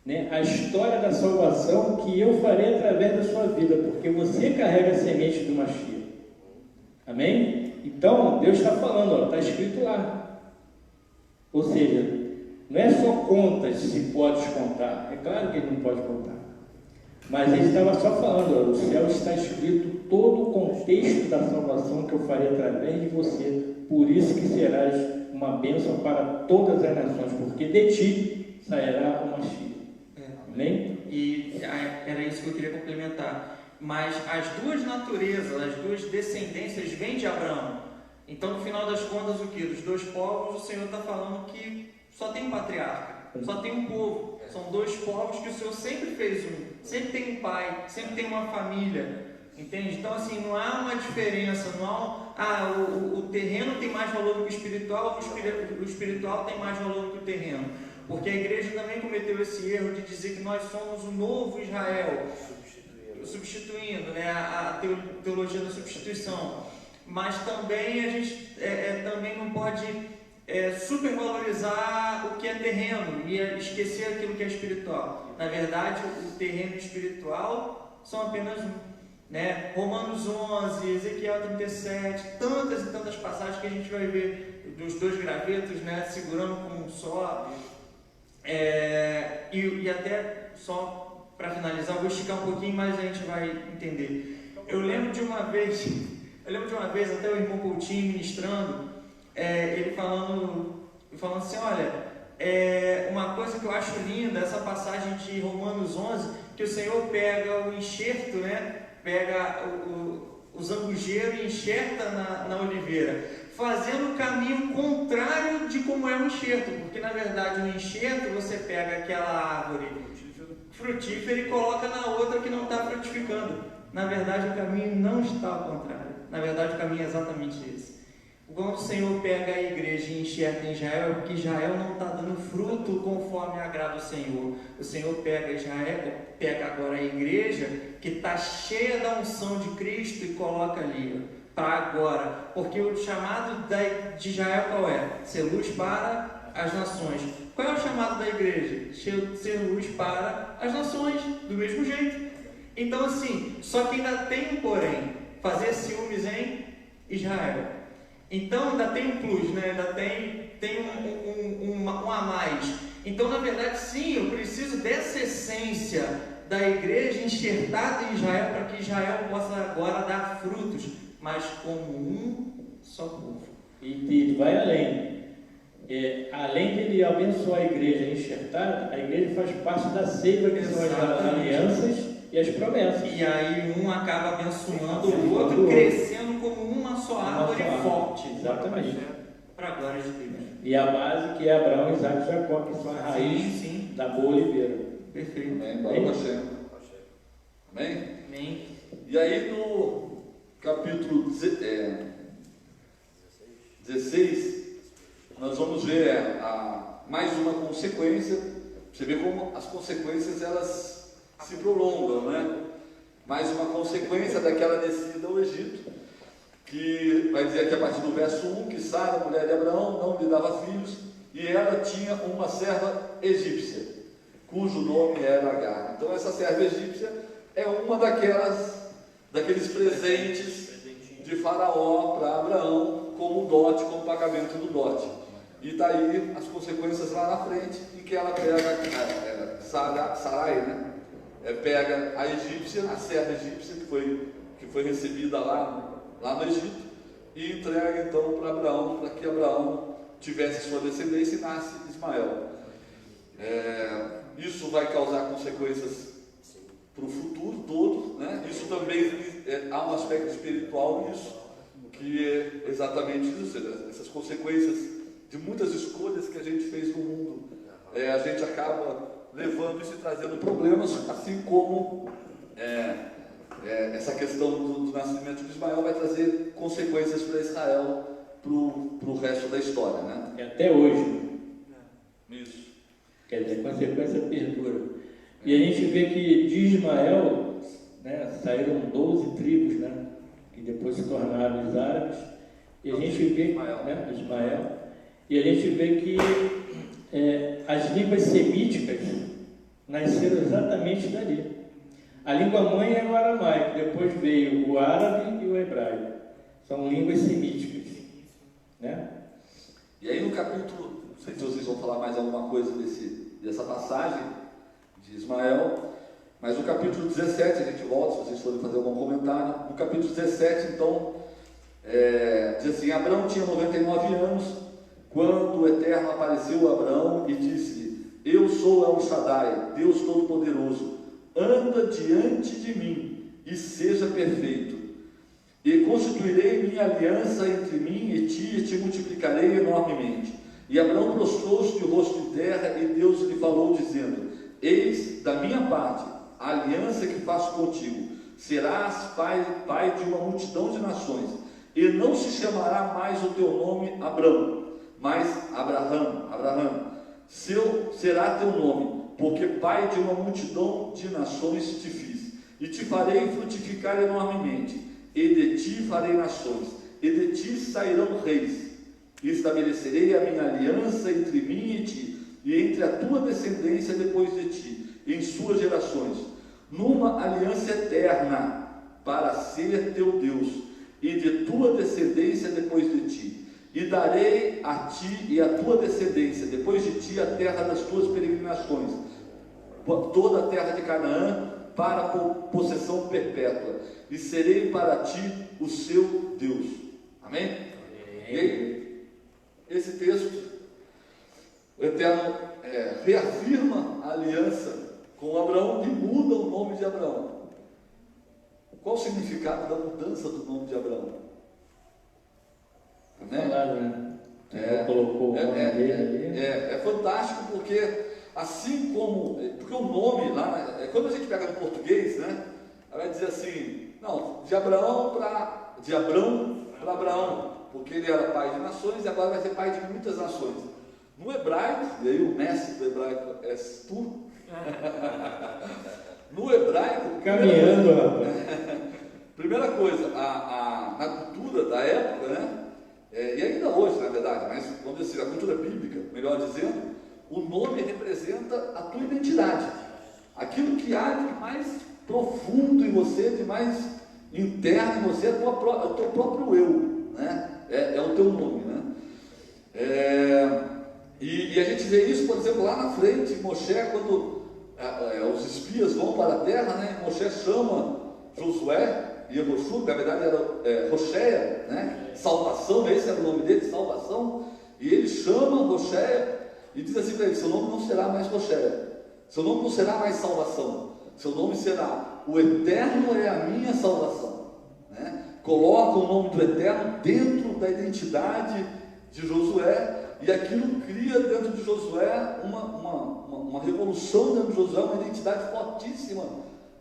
né, a história da salvação que eu farei através da sua vida, porque você carrega a semente do Mashiach. Amém? Então, Deus está falando, está escrito lá. Ou seja, não é só contas se pode contar. É claro que ele não pode contar. Mas ele estava só falando, o céu está escrito todo o contexto da salvação que eu farei através de você. Por isso que serás uma bênção para todas as nações, porque de ti sairá o Mashiach. Amém? E era isso que eu queria complementar. Mas as duas naturezas, as duas descendências vêm de Abraão. Então, no final das contas, o que? Dos dois povos, o Senhor está falando que só tem um patriarca, só tem um povo. São dois povos que o Senhor sempre fez sempre tem um pai, sempre tem uma família. Entende? Então, assim, não há uma diferença, não há o terreno tem mais valor do que o espiritual tem mais valor do que o terreno. Porque a igreja também cometeu esse erro de dizer que nós somos o novo Israel, substituindo, né, a teologia da substituição. Mas também a gente também não pode supervalorizar o que é terreno e esquecer aquilo que é espiritual. Na verdade, o terreno e o espiritual são apenas um. Né? Romanos 11, Ezequiel 37, tantas e tantas passagens que a gente vai ver dos dois gravetos, né, segurando como um só. E até só para finalizar, eu vou esticar um pouquinho, mas a gente vai entender. Eu lembro de uma vez até o irmão Coutinho ministrando, ele falando assim, olha, uma coisa que eu acho linda, essa passagem de Romanos 11, que o Senhor pega o enxerto, né? Pega o zambujeiro e enxerta na oliveira, fazendo o caminho contrário de como é o enxerto, porque na verdade no enxerto você pega aquela árvore frutífera e coloca na outra que não está frutificando. Na verdade o caminho não está ao contrário, na verdade o caminho é exatamente esse. Quando o Senhor pega a igreja e enxerta em Israel, é porque Israel não está dando fruto conforme agrada o Senhor. O Senhor pega agora a igreja que está cheia da unção de Cristo e coloca ali para agora. Porque o chamado de Israel qual é? Ser luz para as nações. Qual é o chamado da igreja? Ser luz para as nações, do mesmo jeito. Então assim, só que ainda tem um porém, fazer ciúmes em Israel. Então ainda tem um plus, né? Ainda tem um a mais. Então, na verdade, sim, eu preciso dessa essência da igreja enxertada em Israel para que Israel possa agora dar frutos, mas como um só povo. E vai além. Além de ele abençoar a igreja enxertada, a igreja faz parte da seiva, que são as alianças e as promessas. E aí um acaba abençoando o outro, crescendo como uma só árvore forte. Exatamente. Para a glória de Deus. E a base que é Abraão, Isaac e Jacó, que são a raiz da boa oliveira. Perfeito. Amém. Baruch Hashem. Amém? Amém. E aí no capítulo 16, nós vamos ver mais uma consequência. Você vê como as consequências elas se prolongam, né? Mais uma consequência daquela descida ao Egito, que vai dizer aqui a partir do verso 1, que Sara, mulher de Abraão, não lhe dava filhos, e ela tinha uma serva egípcia, cujo nome era Agar. Então essa serva egípcia é uma daqueles presentes de Faraó para Abraão, como dote, como pagamento do dote. E daí as consequências lá na frente, em que ela pega Sarai, né? Pega a egípcia, a serva egípcia que foi recebida lá no Egito, e entrega então para Abraão, para que Abraão tivesse sua descendência e nasce Ismael. Isso vai causar consequências para o futuro todo, né? Isso também há um aspecto espiritual nisso, que é exatamente isso, essas consequências de muitas escolhas que a gente fez no mundo. A gente acaba levando isso e trazendo problemas, assim como essa questão do nascimento de Ismael vai trazer consequências para Israel para o resto da história, né? E até hoje. Isso. Quer dizer, a consequência perdura. E a gente vê que de Ismael, né, saíram 12 tribos, né, que depois se tornaram os árabes. E a gente vê Ismael. E a gente vê que as línguas semíticas nasceram exatamente dali. A língua mãe é o aramaico, depois veio o árabe e o hebraico. São línguas semíticas, né? E aí no capítulo, não sei se vocês vão falar mais alguma coisa dessa passagem de Ismael, mas no capítulo 17, a gente volta, se vocês forem fazer algum comentário. No capítulo 17, então, diz assim: Abraão tinha 99 anos, quando o Eterno apareceu a Abraão e disse-lhe: Eu sou El Shaddai, Deus Todo-Poderoso, anda diante de mim e seja perfeito, e constituirei minha aliança entre mim e te multiplicarei enormemente. E Abraão prostrou-se de rosto em terra, e Deus lhe falou, dizendo: Eis da minha parte a aliança que faço contigo, serás pai de uma multidão de nações, e não se chamará mais o teu nome Abrão, mas Abraham será teu nome, porque pai de uma multidão de nações te fiz, e te farei frutificar enormemente, e de ti farei nações, e de ti sairão reis, e estabelecerei a minha aliança entre mim e ti, e entre a tua descendência depois de ti, em suas gerações, numa aliança eterna, para ser teu Deus, e de tua descendência depois de ti, e darei a ti e a tua descendência depois de ti a terra das tuas peregrinações, toda a terra de Canaã, para possessão perpétua, e serei para ti o seu Deus. Amém? E aí, esse texto, o Eterno reafirma a aliança com Abraão e muda o nome de Abraão. Qual o significado da mudança do nome de Abraão? Colocou o nome dele ali. É fantástico, porque assim como, porque o nome lá, quando a gente pega no português, né, vai dizer assim, não, de Abrão para Abraão, porque ele era pai de nações e agora vai ser pai de muitas nações. No hebraico, e aí o mestre do hebraico és tu, no hebraico, caminhando, rapaz. Primeira coisa, na cultura da época, né, e ainda hoje, na verdade, mas vamos dizer assim, a cultura bíblica, melhor dizendo, o nome representa a tua identidade, aquilo que há de mais profundo em você, de mais interno em você, é o teu próprio eu, né? É o teu nome, né? E a gente vê isso, por exemplo, lá na frente, Moshe, quando os espias vão para a terra, né? Moshe chama Josué e Yehoshua, que na verdade era Rocheia, né? Salvação, esse era o nome dele, salvação, e ele chama Rocheia e diz assim para ele: seu nome não será mais Rocheia, seu nome não será mais salvação, seu nome será o Eterno é a minha salvação, né? Coloca o nome do Eterno dentro da identidade de Josué, e aquilo cria dentro de Josué uma revolução dentro de Josué, uma identidade fortíssima,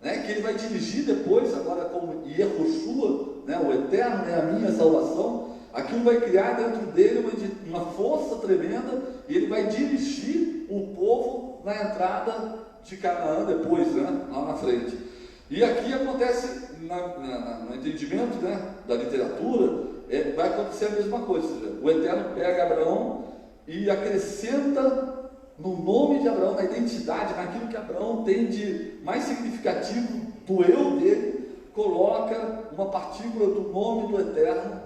né? Que ele vai dirigir depois, agora como Yehoshua, né? O Eterno é a minha salvação, aquilo vai criar dentro dele uma força tremenda, e ele vai dirigir o povo na entrada de Canaã depois, né, lá na frente. E aqui acontece, no entendimento, né, da literatura, vai acontecer a mesma coisa. Ou seja, o Eterno pega Abraão e acrescenta no nome de Abraão, na identidade, naquilo que Abraão tem de mais significativo do eu dele, coloca uma partícula do nome do Eterno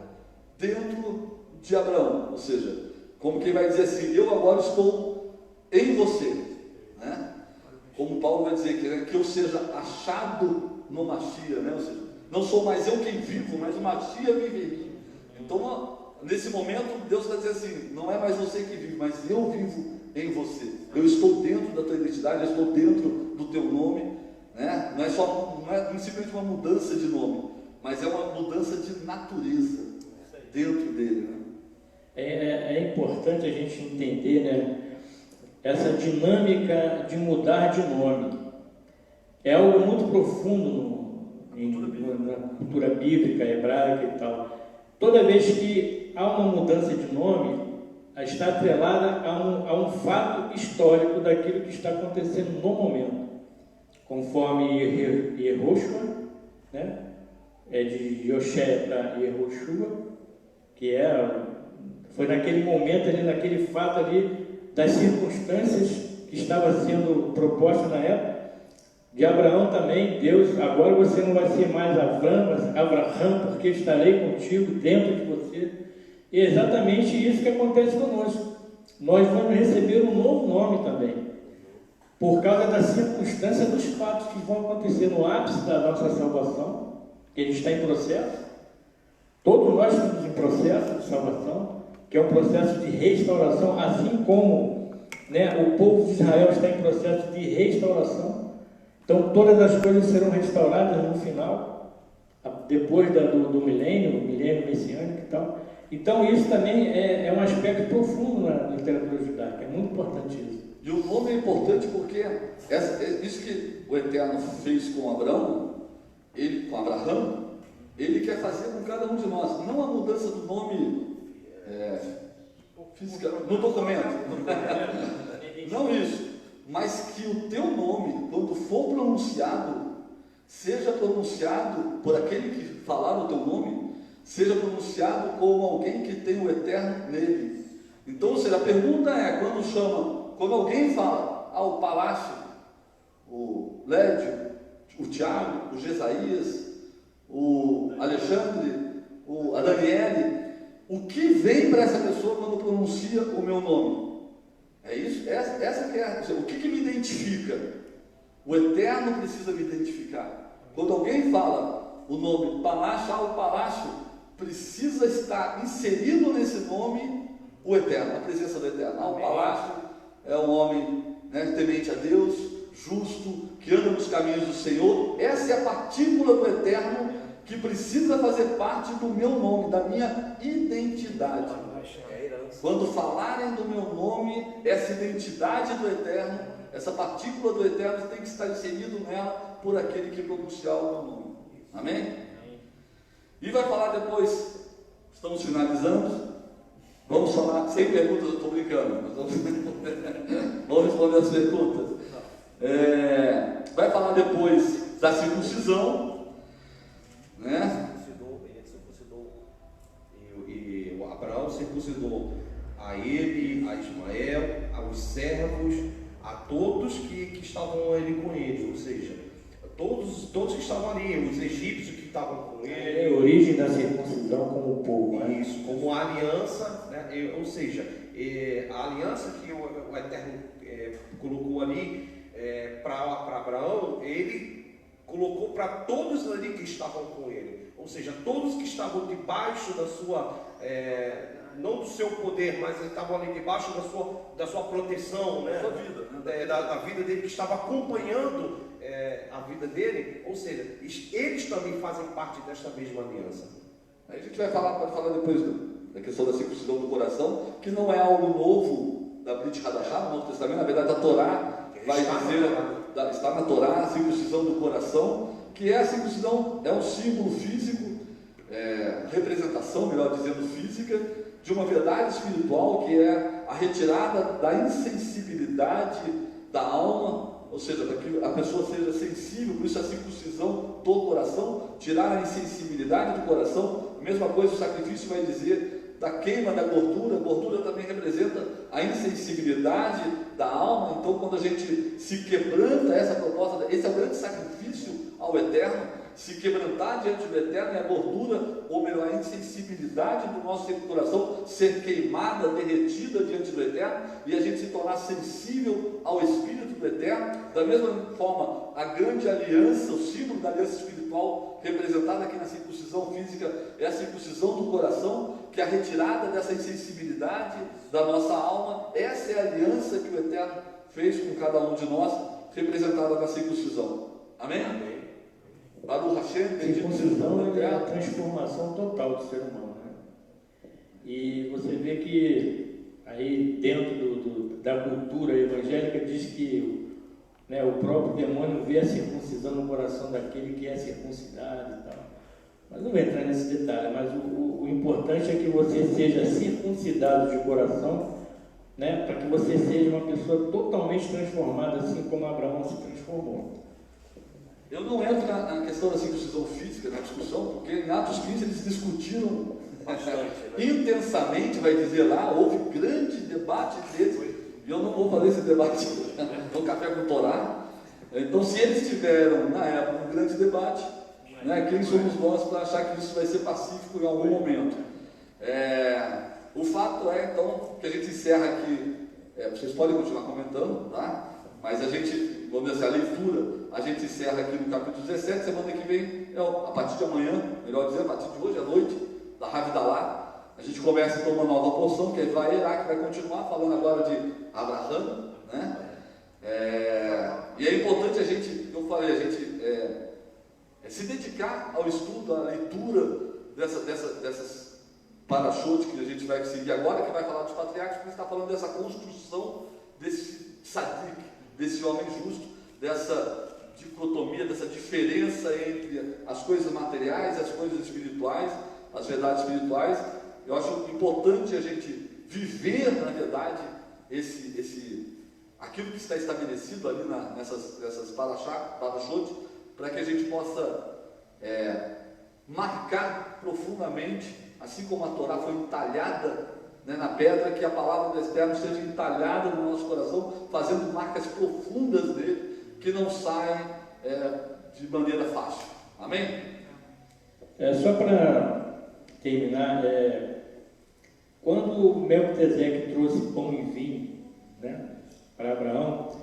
dentro de Abraão. Ou seja, como quem vai dizer assim, eu agora estou em você, né? Como Paulo vai dizer que eu seja achado no Machia, né? Ou seja, não sou mais eu quem vivo, mas o Machia vive em mim. Então, nesse momento, Deus vai dizer assim, não é mais você que vive, mas eu vivo em você. Eu estou dentro da tua identidade, eu estou dentro do teu nome, né? Não é simplesmente uma mudança de nome, mas é uma mudança de natureza dentro dele, né? É importante a gente entender, né, essa dinâmica de mudar de nome. É algo muito profundo na cultura bíblica, hebraica e tal. Toda vez que há uma mudança de nome, está atrelada a um fato histórico daquilo que está acontecendo no momento. Conforme Yehoshua, né, é de Yoshé para Yehoshua, que foi naquele momento ali, naquele fato ali, das circunstâncias que estava sendo proposta na época. De Abraão também, Deus, agora você não vai ser mais Abraão, mas Abraham, porque estarei contigo dentro de você. E é exatamente isso que acontece conosco. Nós vamos receber um novo nome também, por causa da circunstância dos fatos que vão acontecer no ápice da nossa salvação, que a gente está em processo. Todos nós estamos em processo de salvação, que é um processo de restauração, assim como, né, o povo de Israel está em processo de restauração. Então todas as coisas serão restauradas no final, depois do milênio messiânico e tal. Então isso também é um aspecto profundo na literatura judaica, é muito importante isso. E o nome é importante porque isso que o Eterno fez com Abraão, com Abraham, ele quer fazer com cada um de nós, não a mudança do nome física, no documento, não isso, mas que o teu nome, quando for pronunciado, seja pronunciado por aquele que falar o teu nome, seja pronunciado como alguém que tem o Eterno nele. Então, ou seja, a pergunta é, quando alguém fala, o Palácio, o Lédio, o Tiago, o Jesaías, o Alexandre, a Daniele, o que vem para essa pessoa quando pronuncia o meu nome? É isso? Essa que é, o que me identifica? O Eterno precisa me identificar. Quando alguém fala o nome Palácio, o Palácio precisa estar inserido nesse nome o Eterno, a presença do Eterno. O Palácio é um homem, né, temente a Deus, justo, que anda nos caminhos do Senhor. Essa é a partícula do Eterno que precisa fazer parte do meu nome, da minha identidade. Quando falarem do meu nome, essa identidade do Eterno, essa partícula do Eterno tem que estar inserido nela por aquele que pronunciar o meu nome. Amém? E vai falar depois, estamos finalizando, vamos falar, sem perguntas, eu estou brincando, mas vamos responder as perguntas. Vai falar depois da circuncisão, né? Ele circuncidou, e o Abraão circuncidou a ele, a Ismael, aos servos, a todos que estavam ali com ele, ou seja, todos que estavam ali, os egípcios que estavam com ele. É a origem da circuncisão como o povo, né? Isso, como a aliança, né? Ou seja, a aliança que o Eterno colocou ali para Abraão, ele colocou para todos ali que estavam com ele, ou seja, todos que estavam debaixo da sua, não do seu poder, mas estavam ali debaixo da sua proteção, né? Da sua vida, né? Da vida dele, que estava acompanhando a vida dele, ou seja, eles também fazem parte desta mesma aliança. Aí a gente pode falar depois da questão da circuncisão do coração, que não é algo novo da Brit Hadashah, no Novo Testamento. Na verdade, a Torá vai dizer, está na Torá, a circuncisão do coração, que é a circuncisão, é um símbolo físico representação, melhor dizendo, física, de uma verdade espiritual que é a retirada da insensibilidade da alma, ou seja, para que a pessoa seja sensível, por isso a circuncisão do coração, tirar a insensibilidade do coração. A mesma coisa o sacrifício vai dizer da queima da gordura. A gordura também representa a insensibilidade da alma. Então, quando a gente se quebranta, essa proposta, esse é o grande sacrifício ao Eterno, se quebrantar diante do Eterno, é a gordura, ou melhor, a insensibilidade do nosso coração ser queimada, derretida diante do Eterno, e a gente se tornar sensível ao Espírito do Eterno. Da mesma forma, a grande aliança, o símbolo da aliança espiritual, representada aqui na circuncisão física, é a circuncisão do coração, que é a retirada dessa insensibilidade da nossa alma. Essa é a aliança que o Eterno fez com cada um de nós, representada na circuncisão. Amém? Amém. Baruch Hashem, circuncisão é a transformação total do ser humano, né? E você vê que aí dentro da cultura evangélica diz que, né, o próprio demônio vê a circuncisão no coração daquele que é circuncidado e tal. Mas não vou entrar nesse detalhe, mas o importante é que você seja circuncidado de coração, né, para que você seja uma pessoa totalmente transformada, assim como Abraão se transformou. Eu não entro na questão da circuncisão física, na discussão, porque em Atos 15 eles discutiram bastante, intensamente, vai dizer lá, houve grande debate deles, e eu não vou fazer esse debate no Café com Torá. Então, se eles tiveram, na época, um grande debate, né, quem somos nós para achar que isso vai ser pacífico em algum momento? O fato é, então, que a gente encerra aqui, vocês podem continuar comentando, tá? Mas a gente, vamos dizer, a leitura, a gente encerra aqui no capítulo 17, semana que vem, a partir de amanhã, melhor dizer, a partir de hoje, à noite, da Havdalah, a gente começa então uma nova porção, que é Vaerá, que vai continuar falando agora de Abraham, né? E é importante a gente, eu falei, a gente se dedicar ao estudo, à leitura dessas parashot que a gente vai seguir agora, que vai falar dos patriarcas, porque está falando dessa construção desse tzadik, desse homem justo, dessa dicotomia, dessa diferença entre as coisas materiais e as coisas espirituais, as verdades espirituais. Eu acho importante a gente viver, na verdade, aquilo que está estabelecido ali nessas parashot, para que a gente possa marcar profundamente, assim como a Torá foi entalhada, né, na pedra, que a palavra do Eterno seja entalhada no nosso coração, fazendo marcas profundas nele, que não saem de maneira fácil. Amém? Só para terminar, quando Melquisedeque trouxe pão e vinho, né, para Abraão,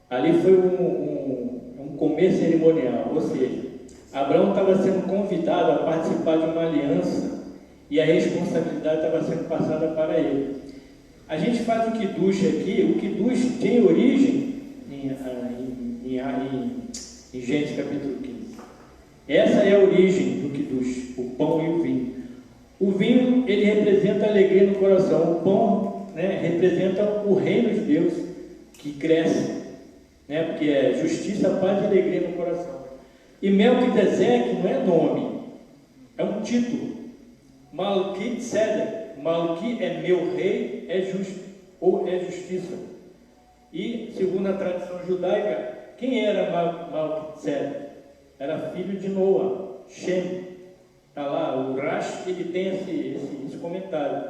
ali foi um comer cerimonial, ou seja, Abraão estava sendo convidado a participar de uma aliança e a responsabilidade estava sendo passada para ele. A gente faz o Kiddush aqui, o Kiddush tem origem em Gênesis capítulo 15. Essa é a origem do Kiddush, o pão e o vinho. O vinho, ele representa a alegria no coração. O pão, né, representa o reino de Deus que cresce, né, porque é justiça, paz e alegria no coração. E Melquisedeque não é nome, é um título. Malquisedec, Malqui é meu rei, é justo, ou é justiça. E, segundo a tradição judaica, quem era Malquisedec? Era filho de Noa, Shem. Está lá, o Rashi, ele tem esse comentário,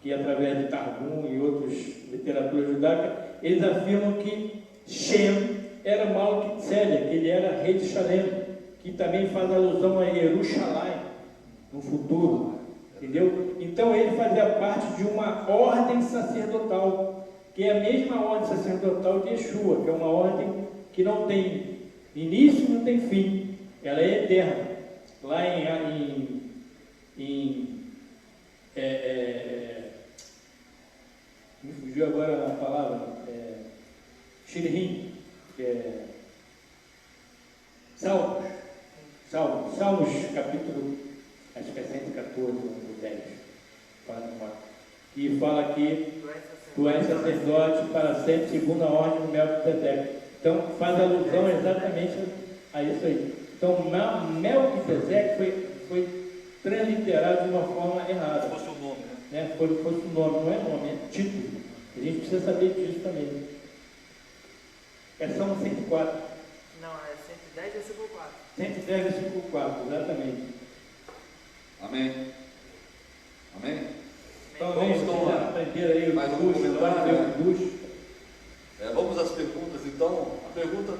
que através de Targum e outras literaturas judaicas, eles afirmam que Shem era Malquisedec, ele era rei de Shalem, que também faz alusão a Jerusalém, no futuro. Entendeu? Então ele fazia parte de uma ordem sacerdotal, que é a mesma ordem sacerdotal de Yeshua, que é uma ordem que não tem início e não tem fim, ela é eterna. Lá me fugiu agora a palavra, Shirihim, que é Salmos capítulo, acho que é 114 ou 10, que fala que tu és sacerdote para sempre, segundo a ordem do Melquisedeque. Então faz alusão exatamente a isso aí. Então Melquisedeque foi transliterado de uma forma errada. Fosse o nome, né? Fosse o nome, não é nome, é título. A gente precisa saber disso também. É Salmo 104. Não, é 110, versículo 4. 110, versículo 4, exatamente. Amém. Amém? Então, Vamos vamos aprender aí mais o um curso, comentário, né? Vamos Vamos às perguntas, então. A pergunta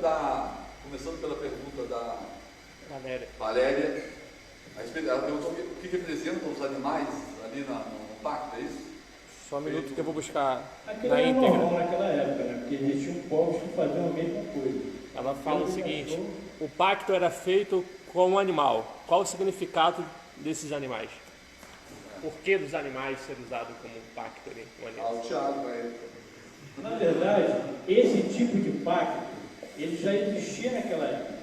começando pela pergunta da Valéria. Ela perguntou o que representam os animais ali no pacto, é isso? Só um minuto que eu vou buscar Aquilo na era íntegra. normal naquela época, né? Porque existiam povos que faziam a mesma coisa. Ela fala o seguinte: o pacto era feito com um animal. Qual o significado desses animais? Por que dos animais ser usado como pacto ali? Um animal? O Tiago vai. Na verdade, esse tipo de pacto, ele já existia naquela época.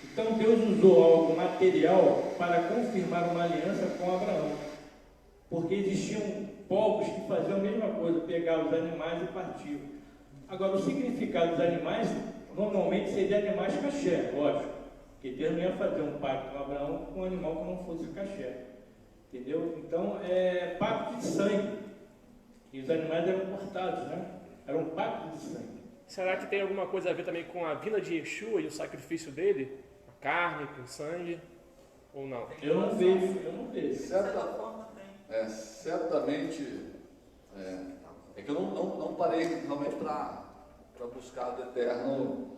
Então Deus usou algo material para confirmar uma aliança com Abraão. Porque existiam povos que faziam a mesma coisa, pegavam os animais e partiam. Agora, o significado dos animais, normalmente seria animais caché, lógico. Porque Deus não ia fazer um pacto com Abraão com um animal que não fosse caché. Entendeu? Então, é pacto de sangue. E os animais eram cortados, né? Era um pacto de sangue. Será que tem alguma coisa a ver também com a vinda de Yeshua e o sacrifício dele? A carne, com sangue? Ou não? Eu não vejo. Certamente, é que eu não parei realmente para buscar do eterno.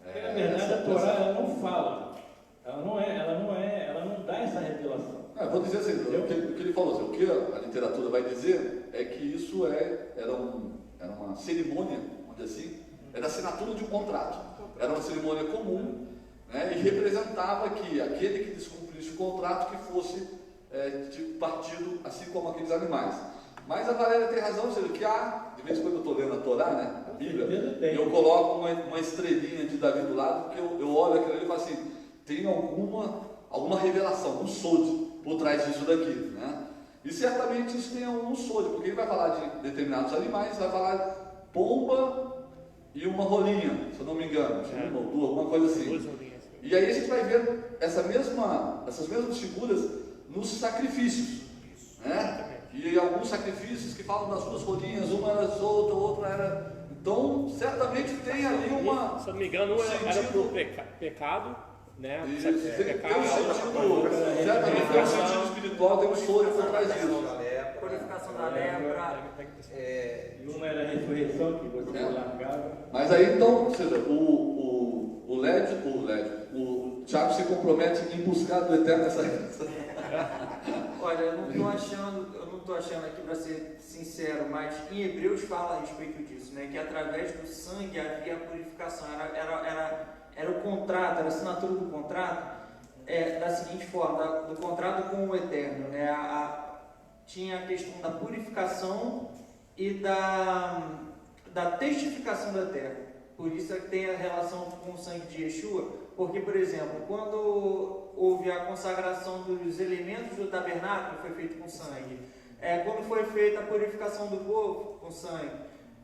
Na verdade, a Torá ela não fala, ela não dá essa revelação. Eu vou dizer assim, o que ele falou, assim, o que a literatura vai dizer é que isso era uma cerimônia, vamos dizer assim, era a assinatura de um contrato. Era uma cerimônia comum, né, e representava que aquele que descumprisse o contrato que fosse partido, assim como aqueles animais. Mas a Valéria tem razão, ou seja, que de vez em quando eu estou lendo a Torá, né, a Bíblia, e eu coloco uma estrelinha de Davi do lado, porque eu olho aquilo ali e falo assim, tem alguma revelação, um sode por trás disso daqui, né? E certamente isso tem algum sode, porque ele vai falar de determinados animais, vai falar pomba e uma rolinha, se eu não me engano, uma ou duas, alguma coisa assim. E aí a gente vai ver essas mesmas figuras nos sacrifícios, né? E alguns sacrifícios que falam das duas rolinhas, uma era solta, outra era. Então, certamente tem ali uma. Se eu não me engano, era para o pecado, né? Pecado, certamente tem um sentido espiritual, tem um soro por trás disso. Purificação da lepra. E uma era a ressurreição, que você largava. Mas aí então, ou seja, o Tiago se compromete em buscar do eterno essa. Olha, eu não estou achando aqui, para ser sincero, mas em Hebreus fala a respeito disso, né? Que através do sangue havia a purificação, era o contrato, era a assinatura do contrato, da seguinte forma, do contrato com o Eterno, né? Tinha a questão da purificação e da testificação da terra. Por isso é que tem a relação com o sangue de Yeshua, porque, por exemplo, quando houve a consagração dos elementos do tabernáculo, foi feito com sangue. Quando foi feita a purificação do povo, com sangue.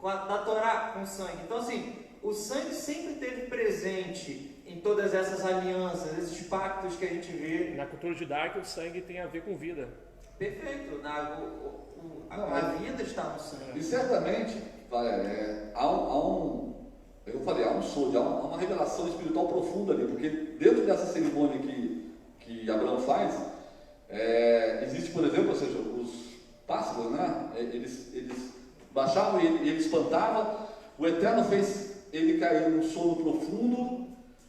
Da Torá, com sangue. Então, assim, o sangue sempre esteve presente em todas essas alianças, esses pactos que a gente vê. Na cultura judaica, o sangue tem a ver com vida. Perfeito. A vida está no sangue. E certamente, há um soro, há uma revelação espiritual profunda ali, porque dentro dessa cerimônia que Abraão faz, existe, por exemplo, ou seja, os pássaros, né? Eles baixavam e ele espantava, o Eterno fez ele cair num sono profundo,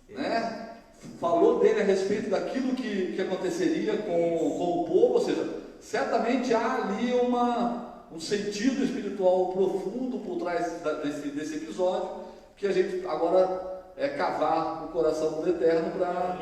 né? Falou dele a respeito daquilo que aconteceria com o povo, ou seja, certamente há ali um sentido espiritual profundo por trás desse episódio, que a gente agora cavar o coração do Eterno para...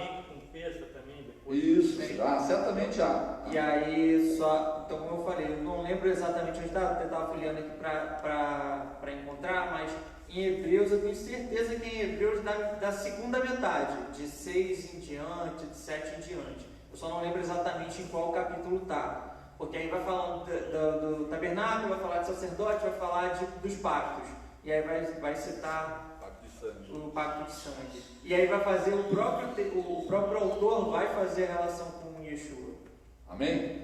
Isso, certamente há. E aí, então como eu falei, eu não lembro exatamente onde estava, porque eu estava folheando aqui para encontrar, mas em Hebreus, eu tenho certeza que em Hebreus da segunda metade, de 6 em diante, de 7 em diante. Eu só não lembro exatamente em qual capítulo está. Porque aí vai falando do tabernáculo, vai falar de sacerdote, vai falar dos pactos. E aí vai citar o pacto de sangue. E aí vai fazer o próprio autor vai fazer a relação com Yeshua. Amém?